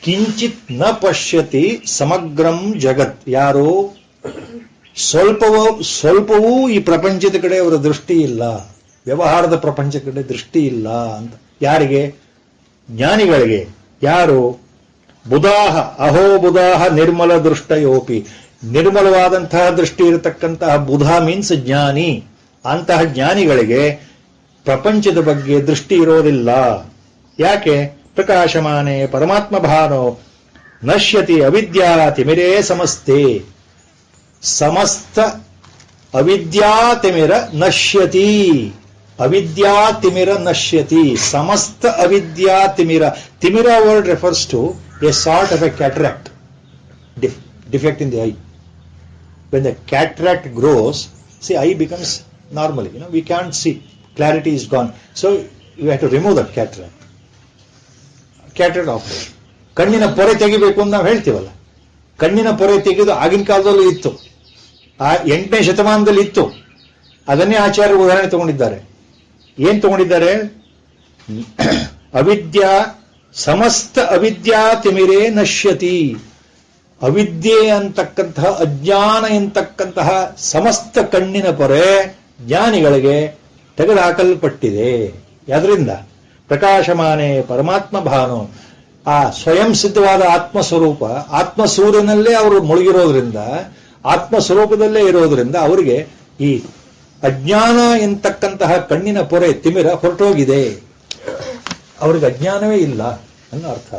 ಕಿಂಚಿತ್ ನ ಪಶ್ಯತಿ ಸಮಗ್ರಂ ಜಗತ್. ಯಾರು ಸ್ವಲ್ಪವೂ ಈ ಪ್ರಪಂಚದ ಕಡೆ ಅವರ ದೃಷ್ಟಿ ಇಲ್ಲ, ವ್ಯವಹಾರದ ಪ್ರಪಂಚದ ಕಡೆ ದೃಷ್ಟಿ ಇಲ್ಲ ಅಂತ. ಯಾರಿಗೆ? ಜ್ಞಾನಿಗಳಿಗೆ. ಯಾರು? ಬುಧಾಹ ಅಹೋ ಬುಧಾಹ ನಿರ್ಮಲ ದೃಷ್ಟಯೋಪಿ, ನಿರ್ಮಲವಾದಂತಹ ದೃಷ್ಟಿ ಇರತಕ್ಕಂತಹ ಬುಧ ಮೀನ್ಸ್ ಜ್ಞಾನಿ. ಅಂತಹ ಜ್ಞಾನಿಗಳಿಗೆ ಪ್ರಪಂಚದ ಬಗ್ಗೆ ದೃಷ್ಟಿ ಇರೋದಿಲ್ಲ. ಯಾಕೆ? ಪ್ರಕಾಶಮಾನೆ ಪರಮಾತ್ಮ ಭಾನೋ ನಶ್ಯತಿ ಅವಿದ್ಯಾ ತಿಮಿರೇ ಸಮಸ್ತೆ. ಸಮಸ್ತ ಅವಿದ್ಯಾತಿಮಿರ ನಶ್ಯತಿ, ಅವಿದ್ಯಾತಿಮಿರ ನಶ್ಯತಿ, ಸಮಸ್ತ ಅವಿದ್ಯಾತಿಮಿರ. Timira word refers to a sort of a cataract, defect in the eye. When the cataract grows, see, eye becomes normal. We can't see. Clarity is gone. So you have to remove that cataract. Cataract operation. ಕಣ್ಣಿನ ಪೊರೆ ತೆಗಿಬೇಕು ಅಂತ ನಾವು ಹೇಳ್ತೀವಲ್ಲ, ಕಣ್ಣಿನ ಪೊರೆ ತೆಗೆದು ಆಗಿನ ಕಾಲದಲ್ಲೂ ಇತ್ತು, 8ನೇ ಶತಮಾನದಲ್ಲಿ ಇತ್ತು. ಅದನ್ನೇ ಆಚಾರ್ಯರು ಉದಾಹರಣೆ ತಗೊಂಡಿದ್ದಾರೆ. ಏನ್ ತಗೊಂಡಿದ್ದಾರೆ? ಅವಿದ್ಯಾ ಸಮಸ್ತ ಅವಿದ್ಯಾ ತಿಮಿರೇ ನಶ್ಯತಿ. ಅವಿದ್ಯೆ ಅಂತಕ್ಕಂತಹ, ಅಜ್ಞಾನ ಎಂತಕ್ಕಂತಹ ಸಮಸ್ತ ಕಣ್ಣಿನ ಪೊರೆ ಜ್ಞಾನಿಗಳಿಗೆ ತೆಗೆದುಹಾಕಲ್ಪಟ್ಟಿದೆ. ಯಾದ್ರಿಂದ? ಪ್ರಕಾಶಮಾನೆ ಪರಮಾತ್ಮ ಭಾನು, ಆ ಸ್ವಯಂ ಸಿದ್ಧವಾದ ಆತ್ಮಸ್ವರೂಪ, ಆತ್ಮಸೂರ್ಯನಲ್ಲೇ ಅವರು ಮುಳುಗಿರೋದ್ರಿಂದ, ಆತ್ಮಸ್ವರೂಪದಲ್ಲೇ ಇರೋದ್ರಿಂದ ಅವರಿಗೆ ಈ ಅಜ್ಞಾನ ಎಂತಕ್ಕಂತಹ ಕಣ್ಣಿನ ಪೊರೆ ತಿಮಿರ ಹೊರಟೋಗಿದೆ. ಅವರಿಗೆ ಅಜ್ಞಾನವೇ ಇಲ್ಲ ಅನ್ನೋ ಅರ್ಥ.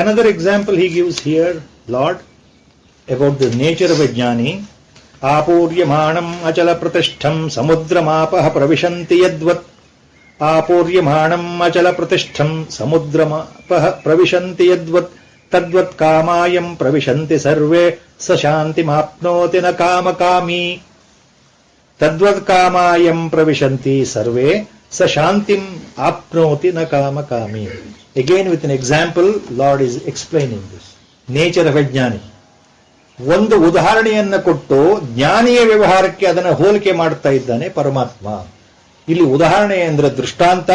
Another example he gives here, Lord, about the nature of a jnani. Apuryamanam achala pratishtham samudramapah pravishanti yadvat. Apuryamanam achala pratishtham samudramapah pravishanti yadvat. Tadvat kamayam pravishanti sarve sashantimapnoti na kamakami. Tadvat kamayam pravishanti sarve sashantim apnoti na kamakami. Again with an example, Lord is explaining this. Nature of a jnani. ಒಂದು ಉದಾಹರಣೆಯನ್ನ ಕೊಟ್ಟು ಜ್ಞಾನಿಯ ವ್ಯವಹಾರಕ್ಕೆ ಅದನ್ನು ಹೋಲಿಕೆ ಮಾಡ್ತಾ ಇದ್ದಾನೆ ಪರಮಾತ್ಮ. ಇಲ್ಲಿ ಉದಾಹರಣೆ ಅಂದ್ರೆ ದೃಷ್ಟಾಂತ.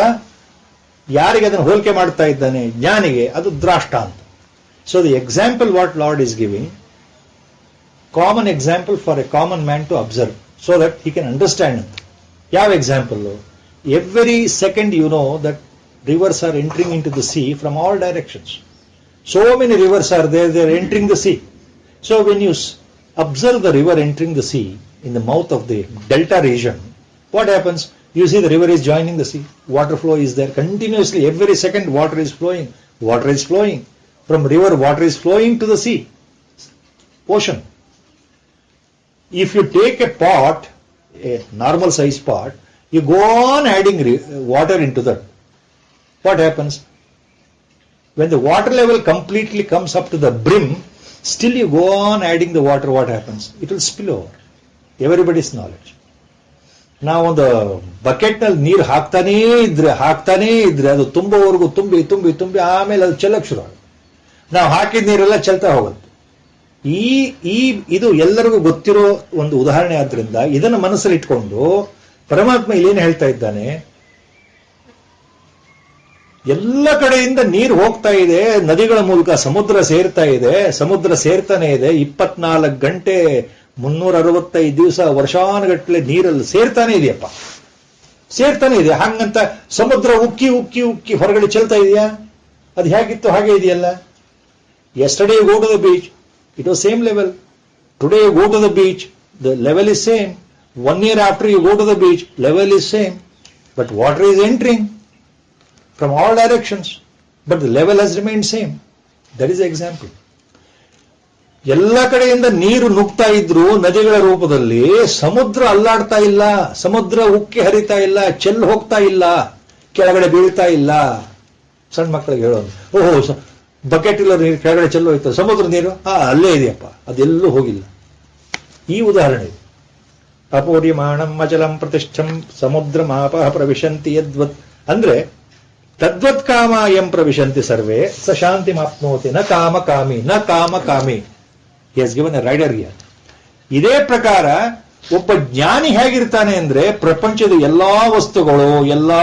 ಯಾರಿಗೆ ಅದನ್ನು ಹೋಲಿಕೆ ಮಾಡ್ತಾ ಇದ್ದಾನೆ? ಜ್ಞಾನಿಗೆ. ಅದು ದ್ರಾಷ್ಟಾಂತ. So the example what lord is giving, common example for a common man to observe so that he can understand. ಯಾವ example? Every second you know that rivers are entering into the sea from all directions. So many rivers are there, they are entering the sea. So when you observe the river entering the sea in the mouth of the delta region, what happens? You see the river is joining the sea. Water flow is there continuously. Every second water is flowing. Water is flowing. From river, water is flowing to the sea, ocean. If you take a pot, a normal size pot, you go on adding water into that. What happens? When the water level completely comes up to the brim, still you go on adding the water, what happens? It will spill over. Everybody's knowledge. ನಾವು ಒಂದು ಬಕೆಟ್ನಲ್ಲಿ ನೀರು ಹಾಕ್ತಾನೇ ಇದ್ರೆ ಅದು ತುಂಬವರೆಗೂ ತುಂಬಿ ಆಮೇಲೆ ಅದು ಚೆಲ್ಲಕ್ಕೆ ಶುರು ಆಗುತ್ತೆ. ನಾವು ಹಾಕಿದ ನೀರೆಲ್ಲ ಚೆಲ್ತಾ ಹೋಗುತ್ತೆ. ಇದು ಎಲ್ಲರಿಗೂ ಗೊತ್ತಿರೋ ಒಂದು ಉದಾಹರಣೆ ಆದ್ರಿಂದ ಇದನ್ನು ಮನಸ್ಸಲ್ಲಿ ಇಟ್ಕೊಂಡು ಪರಮಾತ್ಮ ಇಲ್ಲೇನು ಹೇಳ್ತಾ ಇದ್ದಾನೆ? ಎಲ್ಲ ಕಡೆಯಿಂದ ನೀರು ಹೋಗ್ತಾ ಇದೆ, ನದಿಗಳ ಮೂಲಕ ಸಮುದ್ರ ಸೇರ್ತಾ ಇದೆ, ಸಮುದ್ರ ಸೇರ್ತಾನೆ ಇದೆ. 24 ಗಂಟೆ 365 ದಿವಸ ವರ್ಷಾನುಗಟ್ಟಲೆ ನೀರಲ್ಲಿ ಸೇರ್ತಾನೆ ಇದೆಯಪ್ಪ, ಸೇರ್ತಾನೆ ಇದೆ. ಹಂಗಂತ ಸಮುದ್ರ ಉಕ್ಕಿ ಉಕ್ಕಿ ಉಕ್ಕಿ ಹೊರಗಡೆ ಚೆಲ್ತಾ ಇದೆಯಾ? ಅದು ಹೇಗಿತ್ತು ಹಾಗೆ ಇದೆಯಲ್ಲ. yesterday you go to the beach, it was same level. Today you go to the beach, the level is same. 1 year after you go to the beach, level is same. But water is entering from all directions, but the level has remained same. That is the example. ಎಲ್ಲ ಕಡೆಯಿಂದ ನೀರು ನುಗ್ತಾ ಇದ್ರು ನದಿಗಳ ರೂಪದಲ್ಲಿ, ಸಮುದ್ರ ಅಲ್ಲಾಡ್ತಾ ಇಲ್ಲ, ಸಮುದ್ರ ಉಕ್ಕಿ ಹರಿತಾ ಇಲ್ಲ, ಚೆಲ್ ಹೋಗ್ತಾ ಇಲ್ಲ, ಕೆಳಗಡೆ ಬೀಳ್ತಾ ಇಲ್ಲ. ಸಣ್ಣ ಮಕ್ಕಳಿಗೆ ಹೇಳೋದು, ಓಹೋ ಬಕೆಟ್ ಇಲ್ಲ ನೀರು ಕೆಳಗಡೆ ಚೆಲ್ಲೋಯ್ತು, ಸಮುದ್ರ ನೀರು ಅಲ್ಲೇ ಇದೆಯಪ್ಪ, ಅದೆಲ್ಲೂ ಹೋಗಿಲ್ಲ. ಈ ಉದಾಹರಣೆ. ಅಪೂರ್ಯಮಾಣಂ ಅಚಲಂ ಪ್ರತಿಷ್ಠಂ ಸಮುದ್ರ ಮಾಪಃ ಪ್ರವಿಶಂತಿ ಯದ್ವತ್ ಅಂದ್ರೆ ತದ್ವತ್ ಕಾಮ ಎಂ ಪ್ರವಿಶಂತಿ ಸರ್ವೇ ಸ ಶಾಂತಿ ಮಾಪ್ನೋತಿ ನ ಕಾಮ ಕಾಮಿ ನ ಕಾಮ ಕಾಮಿ. He has given a rider here. ಇದೇ ಪ್ರಕಾರ ಒಬ್ಬ ಜ್ಞಾನಿ ಹೇಗಿರ್ತಾನೆ ಅಂದ್ರೆ ಪ್ರಪಂಚದ ಎಲ್ಲಾ ವಸ್ತುಗಳು, ಎಲ್ಲಾ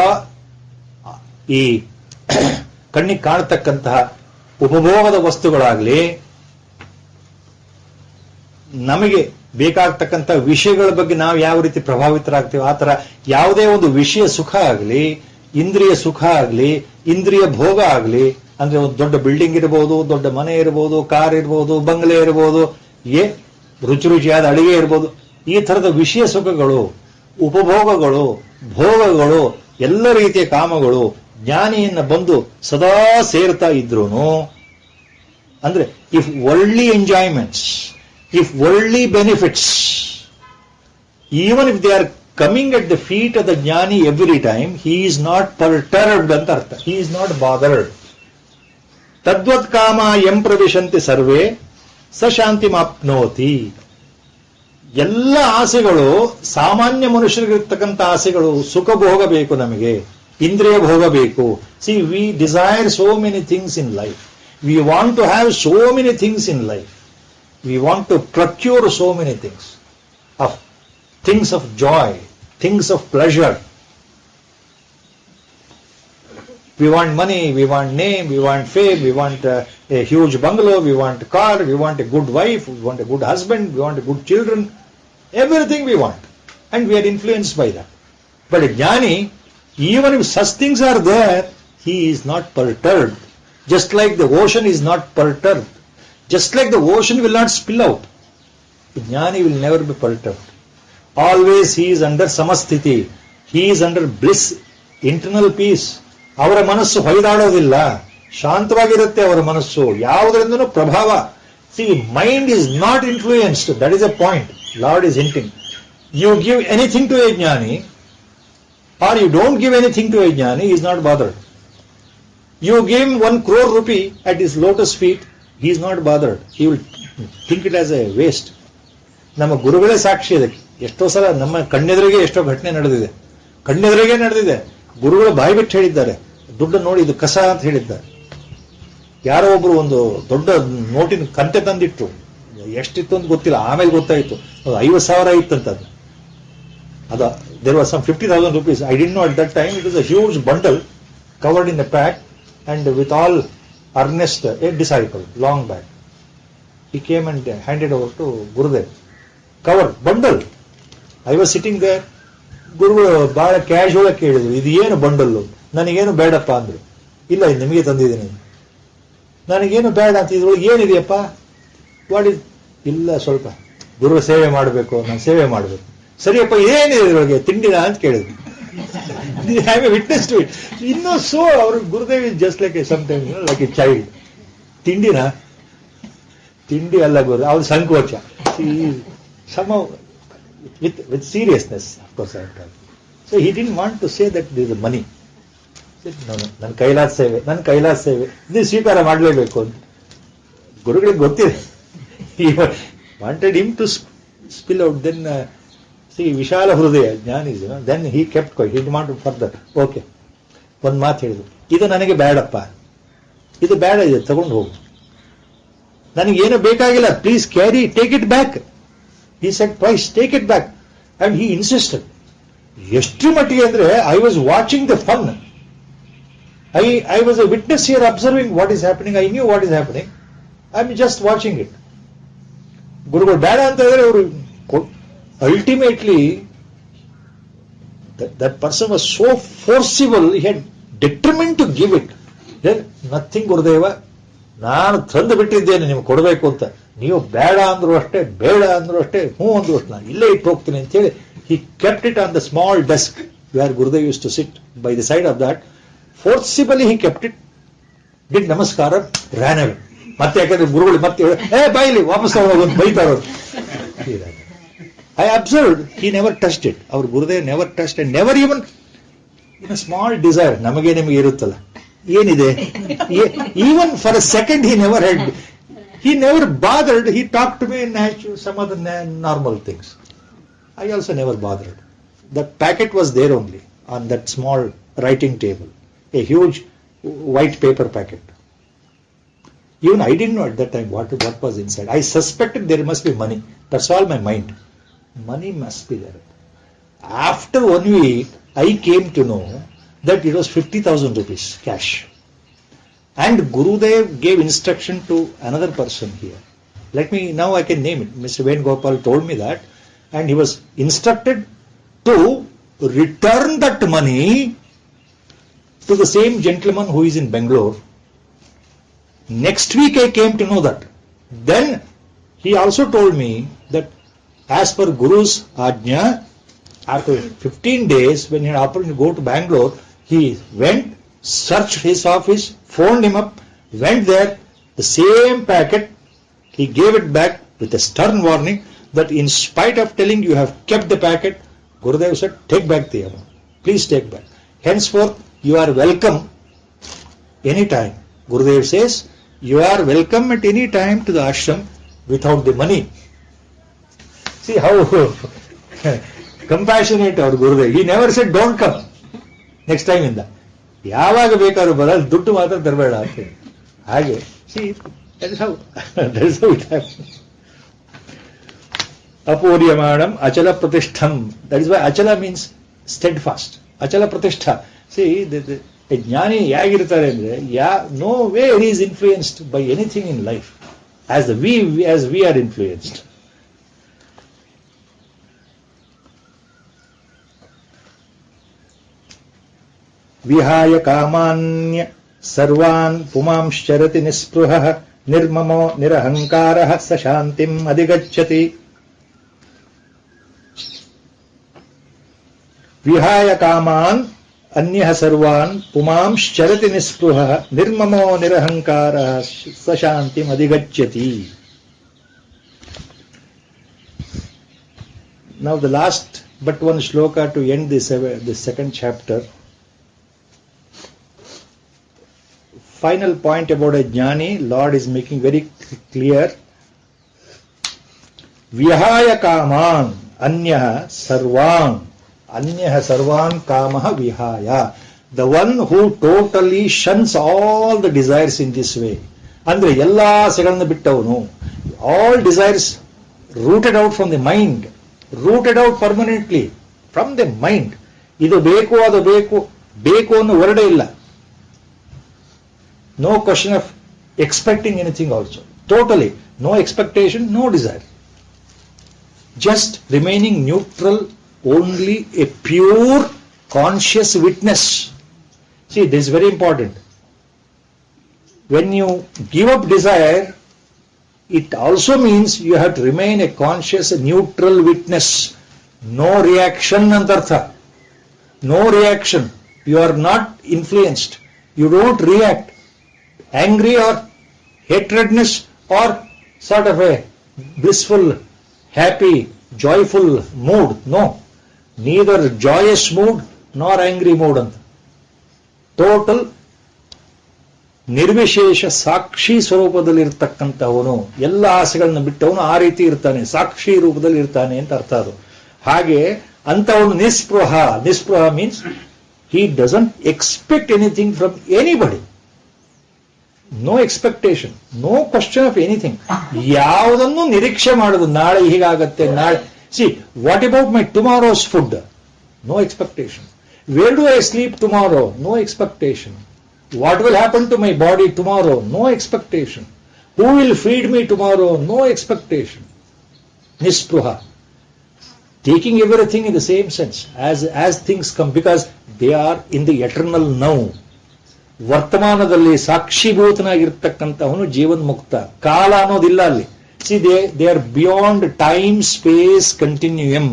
ಈ ಕಣ್ಣಿಗೆ ಕಾಣತಕ್ಕಂತಹ ಉಪಭೋಗದ ವಸ್ತುಗಳಾಗ್ಲಿ, ನಮಗೆ ಬೇಕಾಗ್ತಕ್ಕಂಥ ವಿಷಯಗಳ ಬಗ್ಗೆ ನಾವು ಯಾವ ರೀತಿ ಪ್ರಭಾವಿತರಾಗ್ತೀವಿ ಆ ತರ ಯಾವುದೇ ಒಂದು ವಿಷಯ ಸುಖ ಆಗಲಿ, ಇಂದ್ರಿಯ ಸುಖ ಆಗಲಿ, ಇಂದ್ರಿಯ ಭೋಗ ಆಗಲಿ, ಅಂದ್ರೆ ಒಂದು ದೊಡ್ಡ ಬಿಲ್ಡಿಂಗ್ ಇರಬಹುದು, ದೊಡ್ಡ ಮನೆ ಇರಬಹುದು, ಕಾರ್ ಇರಬಹುದು, ಬಂಗ್ಲೆ ಇರಬಹುದು, ರುಚಿ ರುಚಿಯಾದ ಅಡಿಗೆ ಇರಬಹುದು, ಈ ತರದ ವಿಷಯ ಸುಖಗಳು, ಉಪಭೋಗಗಳು, ಭೋಗಗಳು, ಎಲ್ಲ ರೀತಿಯ ಕಾಮಗಳು ಜ್ಞಾನಿಯನ್ನ ಬಂದು ಸದಾ ಸೇರ್ತಾ ಇದ್ರೂನು, ಅಂದ್ರೆ if worldly enjoyments, if worldly benefits, even if they are coming at the feet of the jnani every time, he is not perturbed ಅಂತ ಅರ್ಥ. He is not bothered. ತದ್ವತ್ ಕಾಮ ಎಂ ಪ್ರವಿಶಂತಿ ಸರ್ವೇ ಸ ಶಾಂತಿ ಮಾಪ್ನೋತಿ. ಎಲ್ಲ ಆಸೆಗಳು, ಸಾಮಾನ್ಯ ಮನುಷ್ಯರಿಗಿರ್ತಕ್ಕಂಥ ಆಸೆಗಳು, ಸುಖ ಭೋಗ ಬೇಕು, ನಮಗೆ ಇಂದ್ರಿಯ ಭೋಗ ಬೇಕು. See, we desire so many things in life. We want to have so many things in life. We want to procure so many things of joy, things of pleasure. We want money, we want name, we want fame, we want a huge bungalow, we want a car, we want a good wife, we want a good husband, we want a good children. Everything we want. And we are influenced by that. But a jnani, even if such things are there, he is not perturbed. Just like the ocean is not perturbed. Just like the ocean will not spill out. The jnani will never be perturbed. Always he is under samasthiti. He is under bliss, internal peace. ಅವರ ಮನಸ್ಸು ಹೊಯ್ದಾಡೋದಿಲ್ಲ, ಶಾಂತವಾಗಿರುತ್ತೆ ಅವರ ಮನಸ್ಸು, ಯಾವುದರಿಂದನೂ ಪ್ರಭಾವ. See, mind is not influenced. That is a point lord is hinting. You give anything to a jnani or you don't give anything to a jnani, is not bothered. You give 1 crore rupee at his lotus feet, he is not bothered. He will think it as a waste. ನಮ್ಮ ಗುರುಗಳೇ ಸಾಕ್ಷಿ ಅದಕ್ಕೆ. ಎಷ್ಟೋ ಸಲ ನಮ್ಮ ಕಣ್ಣೆದುರಿಗೆ ಎಷ್ಟೋ ಘಟನೆ ನಡೆದಿದೆ. ಕಣ್ಣೆದುರಿಗೆ ನಡೆದಿದೆ. ಗುರುಗಳು ಬಾಯಿ ಬಿಟ್ಟು ಹೇಳಿದ್ದಾರೆ, ದುಡ್ಡು ನೋಡಿ ಇದು ಕಸ ಅಂತ ಹೇಳಿದ್ದಾರೆ. ಯಾರೋ ಒಬ್ರು ಒಂದು ದೊಡ್ಡ ನೋಟಿನ ಕಂತೆ ತಂದಿಟ್ರು, ಎಷ್ಟಿತ್ತು ಅಂತ ಗೊತ್ತಿಲ್ಲ, ಆಮೇಲೆ ಗೊತ್ತಾಯಿತು 50,000 ಇತ್ತಂತದ್ದು. There was some 50,000 rupees. I did know at that time. It was a huge bundle covered in a pack and with all earnest a disciple long back. He came and handed over to Gurudev. Covered bundle. I was sitting there. ಗುರುಗಳು ಬಹಳ ಕ್ಯಾಶುವಲ್ ಆಗಿ ಕೇಳಿದ್ರು, ಇದು ಏನು ಬಂಡಲ್ಲು? ನನಗೇನು ಬೇಡಪ್ಪ ಅಂದ್ರು. ಇಲ್ಲ, ಇದು ನಿಮಗೆ ತಂದಿದ್ದೀನಿ. ನನಗೇನು ಬೇಡ ಅಂತ. ಇದ್ರೊಳಗೆ ಏನಿದೆಯಪ್ಪ? ಇಲ್ಲ, ಸ್ವಲ್ಪ ಗುರುಗಳ ಸೇವೆ ಮಾಡಬೇಕು, ನಾನು ಸೇವೆ ಮಾಡಬೇಕು. ಸರಿಯಪ್ಪ, ಏನಿದೆ ಇದ್ರೊಳಗೆ? ತಿಂಡಿನ ಅಂತ ಕೇಳಿದ್ರು. I am a witness to it. ಇನ್ನೂ ಸೋ ಅವ್ರ Gurudev is just like a some time like a child. ತಿಂಡಿನ? ತಿಂಡಿ ಅಲ್ಲ ಗುರು, ಅವ್ರ ಸಂಕೋಚ. ಸಮ with seriousness, of course I am talking. So he didn't want to say that there is money. He said, no, ನನ್ನ ಕೈಲಾಸ ಸೇವೆ ಇದು ಸ್ವೀಕಾರ ಮಾಡಲೇಬೇಕು ಅಂತ. ಗುರುಗಳಿಗೆ ಗೊತ್ತಿದೆ. He wanted him to spill out. Then see, ವಿಶಾಲ ಹೃದಯ ಜ್ಞಾನಿ. Then he kept quiet. He didn't want to further. Okay, ಒಂದು ಮಾತು ಹೇಳಿದ್ರು, ಇದು ನನಗೆ ಬೇಡಪ್ಪ, ಇದು ಬೇಡ, ಇದು ತಗೊಂಡು ಹೋಗು, ನನಗೇನು ಬೇಕಾಗಿಲ್ಲ, please carry, take it back. He said twice, take it back. And he insisted. ಎಷ್ಟು ಮಟ್ಟಿಗೆ ಅಂದ್ರೆ, I was watching the fun. I was a witness here observing what is happening. I knew what is happening. I'm just watching it. ಗುರುಗಳು ಬೇಡ ಅಂತ ಹೇಳಿದ್ರೆ ಅವರು ultimately that person was so forcible, he had determined to give it. Then nothing, ಗುರುದೇವ, ನಾನು ತಂದು ಬಿಟ್ಟಿದ್ದೇನೆ ನಿಮ್ಗೆ ಕೊಡಬೇಕು ಅಂತ. ನೀವು ಬೇಡ ಅಂದ್ರು ಅಷ್ಟೇ, ಬೇಡ ಅಂದ್ರು ಅಷ್ಟೇ, ಹ್ಞೂ ಅಂದ್ರು ಅಷ್ಟೇ, ನಾನು ಇಲ್ಲೇ ಇಟ್ಟು ಹೋಗ್ತೀನಿ ಅಂತ ಹೇಳಿ he kept it on the small desk where Gurudev used to sit. By the side of that, forcibly he kept it, did namaskar, ran away. ಮತ್ತೆ ಯಾಕಂದ್ರೆ ಗುರುಗಳು ಮತ್ತೆ ಬಾಯಿಲಿ ವಾಪಸ್ ತಗೊಂಡು ಬೈತಾರೋ. I observed, he never touched it. Our Gurudev never touched, and never even in a small desire, ನಮಗೆ ನಿಮಗೆ ಇರುತ್ತಲ್ಲ, ಏನಿದೆ, even for a second he never had. He never bothered. He talked to me in some other normal things. I also never bothered. That packet was there only on that small writing table, a huge white paper packet. Even I didn't know at that time what was inside. I suspected there must be money. That's all my mind. Money must be there. After 1 week, I came to know that it was 50,000 rupees cash. And Gurudev gave instruction to another person here. Now I can name it. Mr. Venugopal told me that, and he was instructed to return that money to the same gentleman who is in Bangalore. Next week I came to know that. Then he also told me that as per Guru's Ajna, after 15 days, when he had opportunity to go to Bangalore, he went, searched his office, phoned him up, went there, the same packet, he gave it back with a stern warning that in spite of telling you have kept the packet, Gurudev said, take back the amount. Please take back. Henceforth, you are welcome anytime. Gurudev says, you are welcome at any time to the ashram without the money. See how compassionate our Gurudev. He never said, don't come. Next time in that. ಯಾವಾಗ ಬೇಕಾದ್ರೂ ಬರಲ್ಲ ದುಡ್ಡು ಮಾತ್ರ ತರಬೇಡ ಅಂತ ಹಾಗೆ C that is how it happens. Apuryamanam achala pratishtham. That is why achala means steadfast. Achala pratishtha. See, the jnani yagiruttare andre no way he is influenced by anything in life as we are influenced. Vihaya kamanya sarvan pumanshcharati nispruhah nirmamo nirahankarah sashantim adigacchati. Vihaya kaman anyah sarvan pumanshcharati nispruhah nirmamo nirahankarah sashantim adigacchati. Now the last but one shloka to end this second chapter. Final point about a jnani, Lord is making very clear. Vihaya kaman anyah sarvan kamaha vihaya. The one who totally shuns all the desires in this way. Andre ella asegalannu bittavanu. All desires rooted out from the mind. Rooted out permanently from the mind. Idu beku adu beku annu varade illa. No question of expecting anything also. Totally. No expectation, no desire. Just remaining neutral, only a pure conscious witness. See, this is very important. When you give up desire, it also means you have to remain a conscious, neutral witness. No reaction, antartha. No reaction. You are not influenced. You don't react. Angry or hatredness or sort of a blissful, happy, joyful mood. No. Neither joyous mood nor angry mood. Total ನಿರ್ವಿಶೇಷ ಸಾಕ್ಷಿ ಸ್ವರೂಪದಲ್ಲಿ ಇರತಕ್ಕಂಥವನು ಎಲ್ಲ ಆಸೆಗಳನ್ನು ಬಿಟ್ಟವನು ಆ ರೀತಿ ಇರ್ತಾನೆ, ಸಾಕ್ಷಿ ರೂಪದಲ್ಲಿ ಇರ್ತಾನೆ ಅಂತ ಅರ್ಥ ಅದು. ಹಾಗೆ ಅಂತವನು ನಿಸ್ಪೃಹ means he doesn't expect anything from anybody. No expectation, no question of anything. ಯಾವುದನ್ನು ನಿರೀಕ್ಷೆ ಮಾಡೋದು ನಾಳೆ ಹೀಗಾಗತ್ತೆ, ನಾಳೆ. See, what about my tomorrow's food? No expectation. Where do I sleep tomorrow? No expectation. What will happen to my body tomorrow? No expectation. Who will feed me tomorrow? No expectation. Nispruha. Taking everything in the same sense as things come, because they are in the eternal now. ವರ್ತಮಾನದಲ್ಲಿ ಸಾಕ್ಷಿಭೂತನಾಗಿರ್ತಕ್ಕಂಥವನು Jeevan ಮುಕ್ತ. ಕಾಲ ಅನ್ನೋದಿಲ್ಲ ಅಲ್ಲಿ. See they are beyond time space continuum.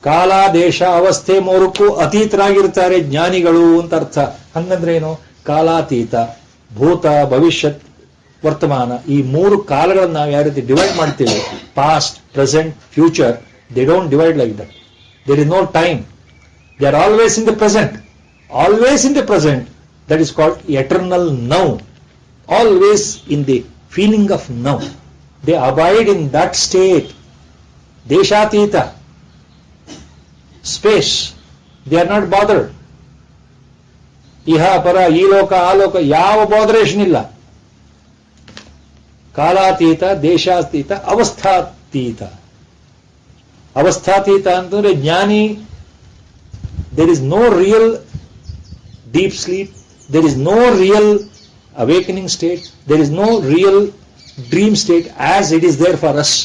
ಕಾಲ ದೇಶ ಅವಸ್ಥೆ ಮೂರಕ್ಕೂ ಅತೀತರಾಗಿರ್ತಾರೆ ಜ್ಞಾನಿಗಳು ಅಂತ ಅರ್ಥ. ಹಂಗಂದ್ರೆ ಏನು? ಕಾಲಾತೀತ, ಭೂತ, ಭವಿಷ್ಯತ್, ವರ್ತಮಾನ, ಈ ಮೂರು ಕಾಲಗಳನ್ನು ನಾವು ಯಾವ ರೀತಿ ಡಿವೈಡ್ ಮಾಡ್ತೀವಿ, past, present, future, they don't divide like that. There is no time. They are always in the present. Always in the present. That is called eternal now. Always in the feeling of now. They abide in that state. Deshatita. Space. They are not bothered. Iha, para, iloka, aloka, yava botheration illa. Kalatita, deshatita, avasthatita. Avasthatita antandre jnani, there is no real deep sleep. There is no real awakening state. There is no real dream state as it is there for us.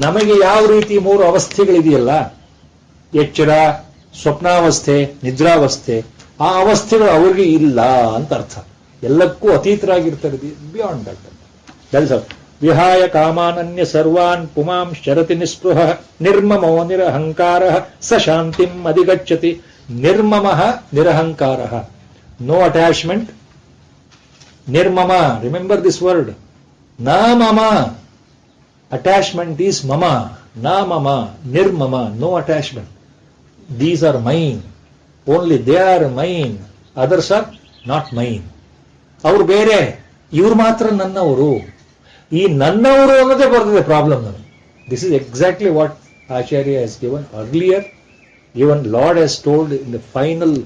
ನಮಗೆ ಯಾವ ರೀತಿ ಮೂರು ಅವಸ್ಥೆಗಳಿದೆಯಲ್ಲ, ಎಚ್ಚರ, ಸ್ವಪ್ನಾವಸ್ಥೆ, ನಿದ್ರಾವಸ್ಥೆ, ಆ ಅವಸ್ಥೆಗಳು ಅವ್ರಿಗೆ ಇಲ್ಲ ಅಂತ ಅರ್ಥ. ಎಲ್ಲಕ್ಕೂ ಅತೀತರಾಗಿರ್ತಾರೆ, ಬಿಯಾಂಡ್ ದಟ್. ದಟ್ ಇಸ್ ವಿಹಾಯ ಕಾಮಾನನ್ಯ ಸರ್ವಾನ್ ಪುಮಾಂ ಶರತಿ ನಿಸ್ಪೃಹ ನಿರ್ಮಮೋ ನಿರಹಂಕಾರ ಸ ಶಾಂತಿಂ ಅಧಿಗಚ್ಚತಿ. ನಿರ್ಮಮಃ ನಿರಹಂಕಾರಃ, ನೋ ಅಟ್ಯಾಚ್ಮೆಂಟ್. ನಿರ್ಮಮ, ರಿಮೆಂಬರ್ ದಿಸ್ ವರ್ಡ್. ನ ಮಮ, attachment is mama, na mama, nirmama, no attachment. These are mine, only they are mine, others are not mine. ಅವರು ಬೇರೆ, ಇವ್ರು ಮಾತ್ರ ನನ್ನವರು. ಈ ನನ್ನವರು ಅನ್ನೋದೇ ಬರ್ತದೆ problem. This is exactly what Acharya has given earlier. Even lord has told in the final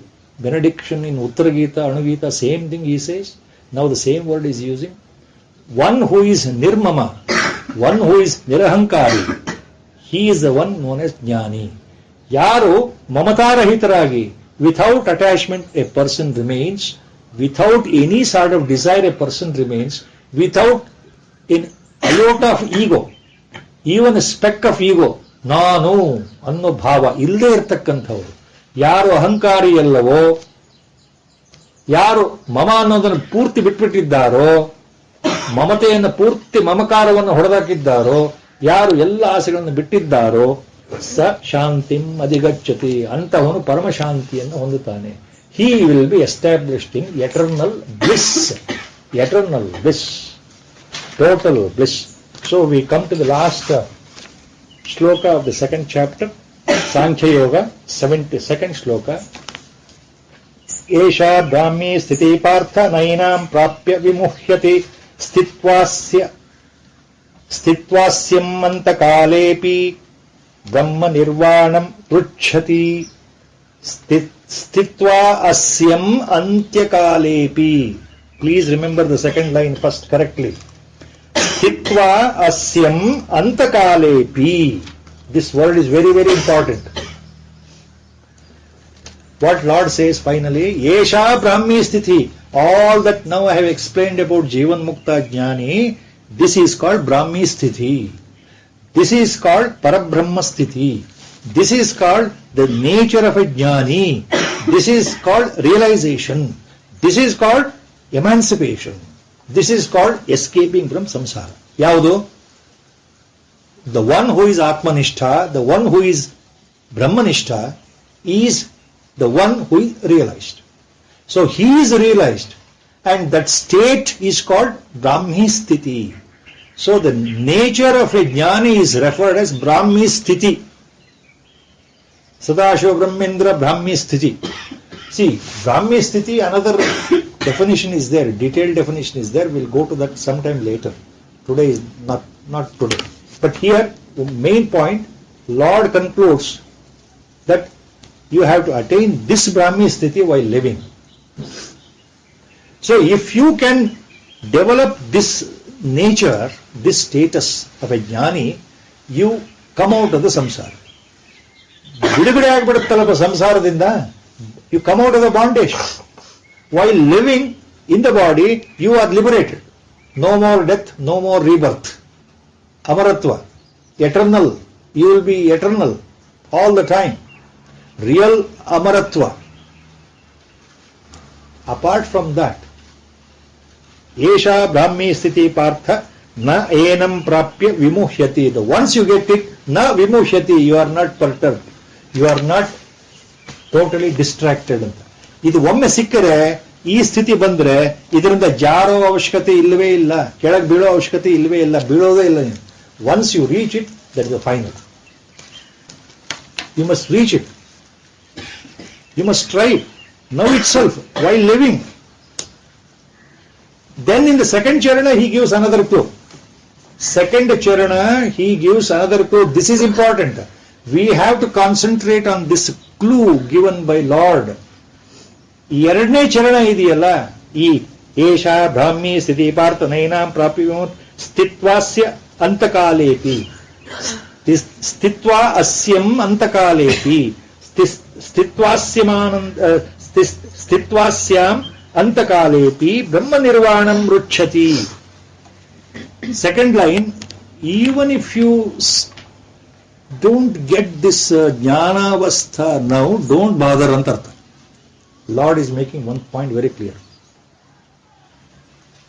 benediction in Uttara Gita, Anugita, same thing he says. Now the same word is using. One who is nirmama, one who is nirahankari, he is the one known as jnani. ಯಾರು ಮಮತಾರಹಿತರಾಗಿ, without attachment a person remains, without any sort of desire a person remains, without an iota of ego, even a speck of ego, ನಾನು ಅನ್ನೋ ಭಾವ ಇಲ್ಲದೆ ಇರತಕ್ಕಂಥವ್ರು. ಯಾರು ಅಹಂಕಾರಿ ಅಲ್ಲವೋ, ಯಾರು ಮಮ ಅನ್ನೋದನ್ನು ಪೂರ್ತಿ ಬಿಟ್ಬಿಟ್ಟಿದ್ದಾರೋ, ಮಮತೆಯನ್ನು ಪೂರ್ತಿ ಮಮಕಾರವನ್ನು ಹೊಡೆದಾಕಿದ್ದಾರೋ, ಯಾರು ಎಲ್ಲ ಆಸೆಗಳನ್ನು ಬಿಟ್ಟಿದ್ದಾರೋ, ಸ ಶಾಂತಿಂ ಅಧಿಗಚ್ಚತಿ, ಅಂತವನು ಪರಮಶಾಂತಿಯನ್ನು ಹೊಂದುತ್ತಾನೆ. He will be established in eternal bliss, eternal bliss, total bliss. So we come to the last shloka of the second chapter, Sankhya Yoga, 72nd shloka. ಏಷಾ ಬ್ರಾಹ್ಮೀ ಸ್ಥಿತಿ ಪಾರ್ಥ ನೈನಾಂ ಪ್ರಾಪ್ಯ ವಿಮುಹ್ಯತಿ ಸ್ಥಿತ್ವಾಸ್ಯಂ ಅಂತಕಾಲೇಪಿ ಬ್ರಹ್ಮ ನಿರ್ವಾಣಂ ಪೃಚ್ಛತಿ. ಸ್ಥಿತ್ವಾ ಅಸ್ಯಂ ಅಂತ್ಯಕಾಲೇಪಿ. Please remember the second line first correctly. ಸ್ಥಿತ್ವಾ ಅಸ್ಯಂ ಅಂತಕಾಲೇಪಿ. This word is very, very important. What Lord says finally, Yesha Brahmi Sthiti. All that now I have explained about Jivan Mukta Jnani, this is called Brahmi Sthiti. This is called Parabrahma Sthiti. This is called the nature of a Jnani. This is called realization. This is called emancipation. This is called escaping from samsara. Yavudu? The one who is Atmanishtha, the one who is Brahmanishtha, is the one who is realized. So he is realized, and that state is called Brahmi Sthiti. So the nature of a Jnani is referred as Brahmi Sthiti. Sadashiva Brahmendra Brahmi Sthiti. See, Brahmi Sthiti, another definition is there, detailed definition is there. We'll go to that sometime later. Today is not today. But here, the main point, Lord concludes that you have to attain this Brahmi Sthiti while living. So if you can develop this nature, this status of a Jnani, you come out of the samsara. ಬಿಡುಗಡೆ ಆಗಿಬಿಡುತ್ತಲ್ಲಪ್ಪ ಸಂಸಾರದಿಂದ, you come out of the bondage. While living in the body, you are liberated. No more death, no more rebirth. Amaratva, eternal. You will be eternal all the time. Real Amaratva. Apart from that, Esha Brahmi Sthiti Partha na enam prapya vimuhyati. Once you get it, na vimuhyati, you are not perturbed. You are not totally distracted. ಇದು ಒಮ್ಮೆ ಸಿಕ್ಕರೆ, ಈ ಸ್ಥಿತಿ ಬಂದ್ರೆ ಇದರಿಂದ ಜಾರೋ ಅವಶ್ಯಕತೆ ಇಲ್ಲವೇ ಇಲ್ಲ, ಕೆಳಗೆ ಬೀಳೋ ಅವಶ್ಯಕತೆ ಇಲ್ಲವೇ ಇಲ್ಲ, ಬೀಳೋದೇ ಇಲ್ಲ. Once you reach it, that is the final. You must reach it. You must strive now itself while living. Then in the second charana he gives another clue. Second charana he gives another clue. This is important. We have to concentrate on this clue given by Lord. ಎರಡನೇ ಚರಣ ಇದೆಯಲ್ಲ, ಈ ಏಷ ಬ್ರಾಹ್ಮಿ ಸ್ಥಿತಿ ಪಾರ್ಥ ನೈನಾಂ ಪ್ರಾಪ್ಯ ಸ್ಥಿತ್ವಾಸ್ಯ ಅಂತಕಾಲೇಪಿ, ಸ್ಥಿತ್ವಾ ಅಸ್ಯಂ ಅಂತಕಾಲೇಪಿ, ಸ್ಥಿತ್ವಾಸ್ಯಾಂ ಅಂತಕಾಲೇಪಿ ಬ್ರಹ್ಮ ನಿರ್ವಾಣಂ ರುಚ್ಛತಿ. Second line, even if you don't get this jnanavastha now, don't bother antartha. Lord is making one point very clear.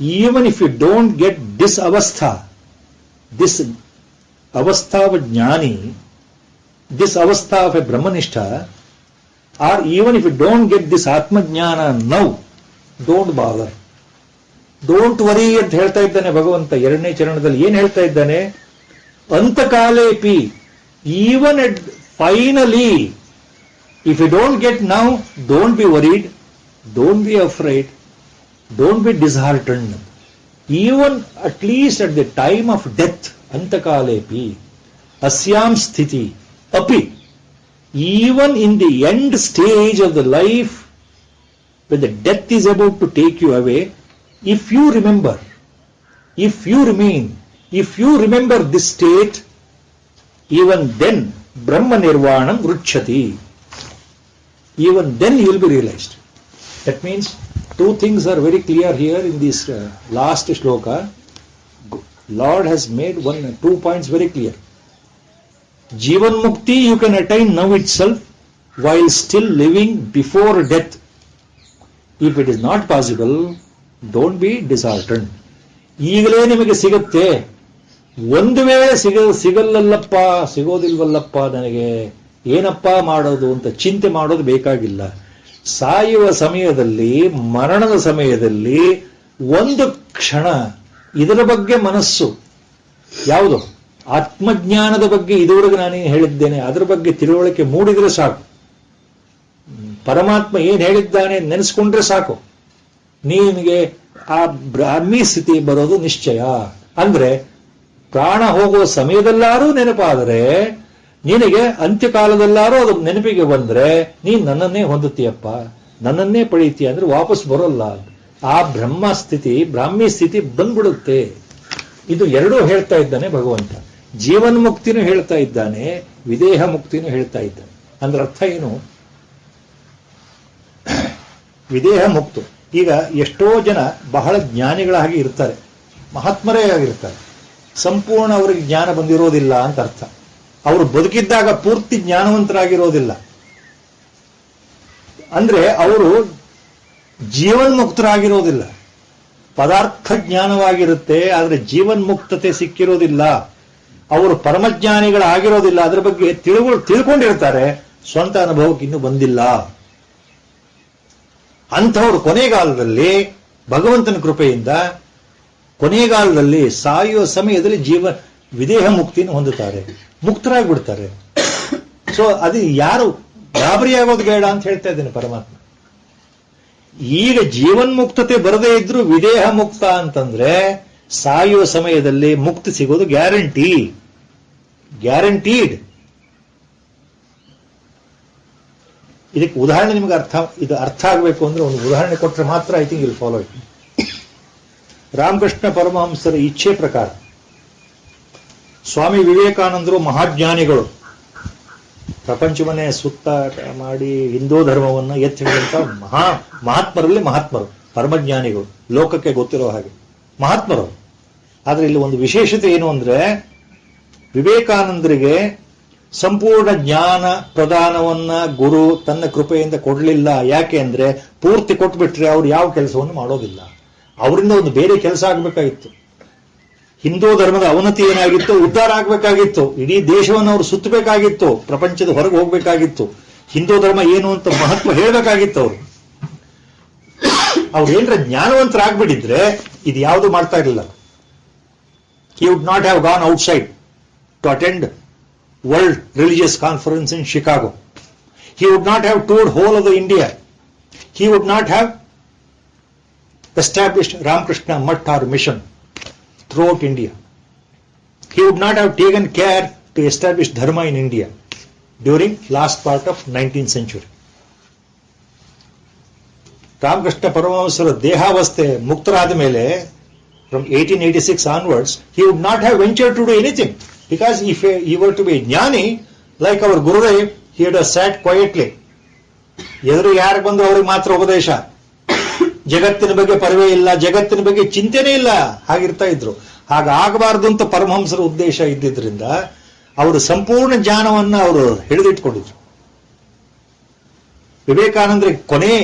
Even if you don't get this avastha of a jnani, this avastha of a brahmanistha, or even if you don't get this atma jnana now, don't bother. Don't worry ಅಂತ ಹೇಳ್ತಾ ಇದ್ದಾನೆ ಭಗವಂತ. ಎರಡನೇ ಚರಣದಲ್ಲಿ ಏನ್ ಹೇಳ್ತಾ ಇದ್ದಾನೆ? ಅಂತಕಾಲೇಪಿ, even at finally, if you don't get now, don't be worried, don't be afraid, don't be disheartened. Even at least at the time of death, ಅಂತಕಾಲೇಪಿ ಅಸ್ಯಾಂ ಸ್ಥಿತಿ ಅಪಿ, even in the end stage of the life, when the death is about to take you away, if you remember, if you remain, if you remember this state, even then Brahma Nirvanam Ruchyati. Even then you will be realized. That means two things are very clear here in this last shloka. Lord has made 2 points very clear. Jivan Mukti you can attain now itself while still living before death. If it is not possible, don't be disheartened. ಈಗಲೇ ನಿಮಗೆ ಸಿಗುತ್ತೆ, ಒಂದು ವೇಳೆ ಸಿಗಲ್ಲಲ್ಲಪ್ಪ, ಸಿಗೋದಿಲ್ವಲ್ಲಪ್ಪ, ನನಗೆ ಏನಪ್ಪ ಮಾಡೋದು ಅಂತ ಚಿಂತೆ ಮಾಡೋದು ಬೇಕಾಗಿಲ್ಲ. ಸಾಯುವ ಸಮಯದಲ್ಲಿ, ಮರಣದ ಸಮಯದಲ್ಲಿ ಒಂದು ಕ್ಷಣ ಇದರ ಬಗ್ಗೆ ಮನಸ್ಸು, ಯಾವುದು ಆತ್ಮಜ್ಞಾನದ ಬಗ್ಗೆ ಇದುವರೆಗೆ ನಾನೇನು ಹೇಳಿದ್ದೇನೆ ಅದರ ಬಗ್ಗೆ ತಿಳುವಳಿಕೆ ಮೂಡಿದ್ರೆ ಸಾಕು. ಪರಮಾತ್ಮ ಏನ್ ಹೇಳಿದ್ದಾನೆ ನೆನೆಸ್ಕೊಂಡ್ರೆ ಸಾಕು, ನಿನಗೆ ಆ ಬ್ರಾಹ್ಮಿ ಸ್ಥಿತಿ ಬರೋದು ನಿಶ್ಚಯ. ಅಂದ್ರೆ ಪ್ರಾಣ ಹೋಗುವ ಸಮಯದಲ್ಲಾರೂ ನೆನಪಾದರೆ, ನಿನಗೆ ಅಂತ್ಯಕಾಲದಲ್ಲಾರೂ ಅದು ನೆನಪಿಗೆ ಬಂದ್ರೆ ನೀನ್ ನನ್ನನ್ನೇ ಹೊಂದುತ್ತೀಯಪ್ಪ, ನನ್ನನ್ನೇ ಪಡೀತೀಯ ಅಂದ್ರೆ ವಾಪಸ್ ಬರೋಲ್ಲ. ಆ ಬ್ರಾಹ್ಮಿ ಸ್ಥಿತಿ ಬಂದ್ಬಿಡುತ್ತೆ. ಇದು ಎರಡೂ ಹೇಳ್ತಾ ಇದ್ದಾನೆ ಭಗವಂತ. ಜೀವನ್ ಮುಕ್ತಿನೂ ಹೇಳ್ತಾ ಇದ್ದಾನೆ, ವಿದೇಹ ಮುಕ್ತಿನೂ ಹೇಳ್ತಾ ಇದ್ದಾನೆ. ಅಂದ್ರೆ ಅರ್ಥ ಏನು? ವಿದೇಹ ಮುಕ್ತು. ಈಗ ಎಷ್ಟೋ ಜನ ಬಹಳ ಜ್ಞಾನಿಗಳಾಗಿ ಇರ್ತಾರೆ, ಮಹಾತ್ಮರೇ ಆಗಿರ್ತಾರೆ, ಸಂಪೂರ್ಣ ಅವರಿಗೆ ಜ್ಞಾನ ಬಂದಿರೋದಿಲ್ಲ ಅಂತ ಅರ್ಥ. ಅವರು ಬದುಕಿದ್ದಾಗ ಪೂರ್ತಿ ಜ್ಞಾನವಂತರಾಗಿರೋದಿಲ್ಲ. ಅಂದ್ರೆ ಅವರು ಜೀವನ್ಮುಕ್ತರಾಗಿರೋದಿಲ್ಲ. ಪದಾರ್ಥ ಜ್ಞಾನವಾಗಿರುತ್ತೆ, ಆದರೆ ಜೀವನ್ಮುಕ್ತತೆ ಸಿಕ್ಕಿರೋದಿಲ್ಲ. ಅವರು ಪರಮಜ್ಞಾನಿಗಳಾಗಿರೋದಿಲ್ಲ, ಅದರ ಬಗ್ಗೆ ತಿಳ್ಕೊಂಡಿರ್ತಾರೆ, ಸ್ವಂತ ಅನುಭವಕ್ಕೆ ಇನ್ನೂ ಬಂದಿಲ್ಲ. ಅಂಥವರು ಕೊನೆಗಾಲದಲ್ಲಿ ಭಗವಂತನ ಕೃಪೆಯಿಂದ ಕೊನೆಗಾಲದಲ್ಲಿ ಸಾಯುವ ಸಮಯದಲ್ಲಿ ವಿದೇಹ ಮುಕ್ತಿಯನ್ನು ಹೊಂದುತ್ತಾರೆ, ಮುಕ್ತರಾಗ್ಬಿಡ್ತಾರೆ. ಸೊ ಅದು ಯಾರು ಗಾಬರಿಯಾಗೋದು ಬೇಡ ಅಂತ ಹೇಳ್ತಾ ಇದ್ದೇನೆ ಪರಮಾತ್ಮ. ಈಗ ಜೀವನ್ಮುಕ್ತತೆ ಬರದೇ ಇದ್ರೂ ವಿದೇಹ ಮುಕ್ತ ಅಂತಂದ್ರೆ ಸಾಯುವ ಸಮಯದಲ್ಲಿ ಮುಕ್ತಿ ಸಿಗೋದು ಗ್ಯಾರಂಟೀಡ್. ಇದಕ್ಕೆ ಉದಾಹರಣೆ ನಿಮಗೆ ಅರ್ಥ ಆಗಬೇಕು ಅಂದ್ರೆ ಒಂದು ಉದಾಹರಣೆ ಕೊಟ್ಟರೆ ಮಾತ್ರ I think will follow it. Ramakrishna ಪರಮಹಂಸರ ಇಚ್ಛೆ ಪ್ರಕಾರ ಸ್ವಾಮಿ ವಿವೇಕಾನಂದರು ಮಹಾಜ್ಞಾನಿಗಳು, ಪ್ರಪಂಚವನ್ನೇ ಸುತ್ತ ಮಾಡಿ ಹಿಂದೂ ಧರ್ಮವನ್ನು ಎತ್ತಿ ಹಿಡಿದಂತ ಮಹಾತ್ಮರಲ್ಲಿ ಮಹಾತ್ಮರು, ಪರಮಜ್ಞಾನಿಗಳು, ಲೋಕಕ್ಕೆ ಗೊತ್ತಿರೋ ಹಾಗೆ ಮಹಾತ್ಮರು. ಆದ್ರೆ ಇಲ್ಲಿ ಒಂದು ವಿಶೇಷತೆ ಏನು ಅಂದ್ರೆ, ವಿವೇಕಾನಂದರಿಗೆ ಸಂಪೂರ್ಣ ಜ್ಞಾನ ಪ್ರದಾನವನ್ನ ಗುರು ತನ್ನ ಕೃಪೆಯಿಂದ ಕೊಡಲಿಲ್ಲ. ಯಾಕೆ ಅಂದ್ರೆ ಪೂರ್ತಿ ಕೊಟ್ಬಿಟ್ರೆ ಅವ್ರು ಯಾವ ಕೆಲಸವನ್ನು ಮಾಡೋದಿಲ್ಲ. ಅವರಿಂದ ಒಂದು ಬೇರೆ ಕೆಲಸ ಆಗಬೇಕಾಗಿತ್ತು. ಹಿಂದೂ ಧರ್ಮದ ಅವನತಿ ಏನಾಗಿತ್ತು, ಉದ್ಧಾರ ಆಗಬೇಕಾಗಿತ್ತು. ಇಡೀ ದೇಶವನ್ನು ಅವರು ಸುತ್ತಬೇಕಾಗಿತ್ತು, ಪ್ರಪಂಚದ ಹೊರಗೆ ಹೋಗ್ಬೇಕಾಗಿತ್ತು. ಹಿಂದೂ ಧರ್ಮ ಏನು ಅಂತ ಮಹತ್ವ ಹೇಳಬೇಕಾಗಿತ್ತು. ಅವ್ರು ಏನ್ರ ಜ್ಞಾನವಂತರಾಗ್ಬಿಟ್ಟಿದ್ರೆ ಇದು ಯಾವುದು ಮಾಡ್ತಾ ಇರಲಿಲ್ಲ. He would not have gone outside to attend World Religious Conference in Chicago. He would not have toured whole of the India. He would not have established Ramakrishna Math or mission throughout India. He would not have taken care to establish Dharma in India during last part of 19th century. Ramakrishna Paramahamsara ದೇಹಾವಸ್ಥೆ ಮುಕ್ತರಾದ ಮೇಲೆ from 1886 onwards, he would not have ventured to do anything. Because if he were to be a jnani, like our Gurudev, he would have sat quietly. ಎದುರು ಯಾರು ಬಂದು ಅವ್ರಿಗೆ ಮಾತ್ರ ಉಪದೇಶ, ಜಗತ್ತಿನ ಬಗ್ಗೆ ಪರವೇ ಇಲ್ಲ, ಜಗತ್ತಿನ ಬಗ್ಗೆ ಚಿಂತೆನೇ ಇಲ್ಲ, ಹಾಗಿರ್ತಾ ಇದ್ರು. ಹಾಗಾಗಬಾರದು ಅಂತ ಪರಮಹಂಸರ ಉದ್ದೇಶ ಇದ್ದಿದ್ರಿಂದ ಅವರು ಸಂಪೂರ್ಣ ಜ್ಞಾನವನ್ನು ಅವರು ಹಿಡಿದಿಟ್ಕೊಂಡಿದ್ರು. ವಿವೇಕಾನಂದರಿಗೆ ಕೊನೆ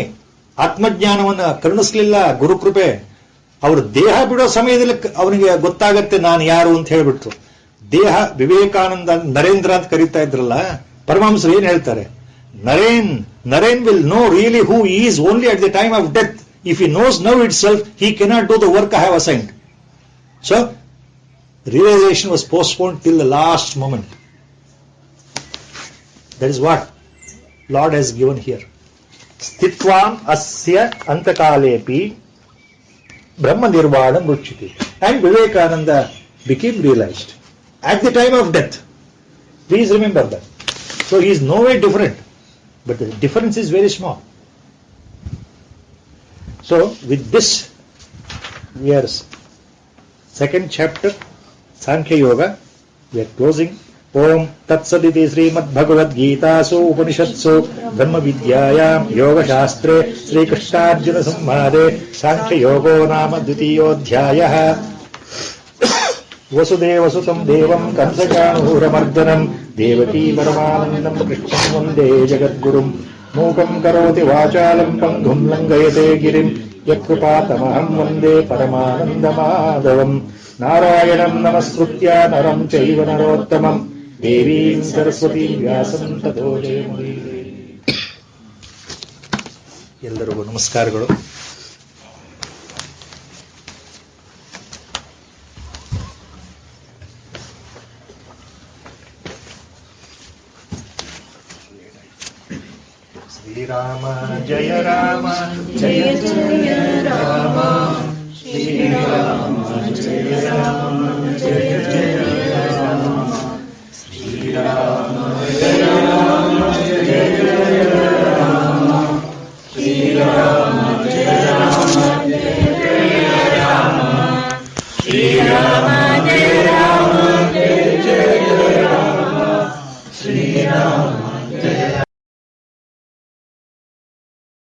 ಆತ್ಮಜ್ಞಾನವನ್ನು ಕರುಣಿಸಲಿಲ್ಲ ಗುರುಕೃಪೆ. ಅವರು ದೇಹ ಬಿಡೋ ಸಮಯದಲ್ಲಿ ಅವನಿಗೆ ಗೊತ್ತಾಗತ್ತೆ ನಾನು ಯಾರು ಅಂತ ಹೇಳ್ಬಿಟ್ರು. ದೇಹ ವಿವೇಕಾನಂದ ನರೇಂದ್ರ ಅಂತ ಕರೀತಾ ಇದ್ರಲ್ಲ, ಪರಮಹಂಸರು ಏನ್ ಹೇಳ್ತಾರೆ, Naren will know really who is only at the time of death. If he knows now itself he cannot do the work I have assigned. So realization was postponed till the last moment. That is what Lord has given here. Stitvam asya antakalepi brahma nirvanam ruchiti. And Vivekananda became realized at the time of death. Please remember that. So he is no way different, but the difference is very small. So with this we are second chapter Sankhya Yoga, we are closing. Om Tatsaditi Srimad Bhagavad Gita So Upanishatsu Brahma Vidyayam Yoga Shastre Sri Krishna Arjuna Samhade Sankhya Yogo Nama Dvitiyodhyayah. Vasudeva Sutam Devam Kamsachanuramardhanam Devaki Paramanandam Krishnam Vande Jagadgurum Mukam Karoti Vachalam Pangum Langayate Girim Yakrupatamaham Vande Paramanandamadavam Narayanam Namaskritya Naram Chaiva Narottamam Devim Saraswatim Vyasam Tato Jayamurire. ಎಲ್ಲರಿಗೂ ನಮಸ್ಕಾರಗಳು. ಶ್ರೀರಾಮ ಜಯ ರಾಮ ಜಯ ಜಯ ರಾಮ ಶ್ರೀರಾಮ ಜಯ ರಾಮ ಜಯ ಜಯ ರಾಮ ಶ್ರೀರಾಮ ಜಯ ರಾಮ ಜಯ ಜಯ ರಾಮ ಶ್ರೀರಾಮ ಜಯ ರಾಮ ಜಯ ಜಯ ರಾಮ ಶ್ರೀರಾಮ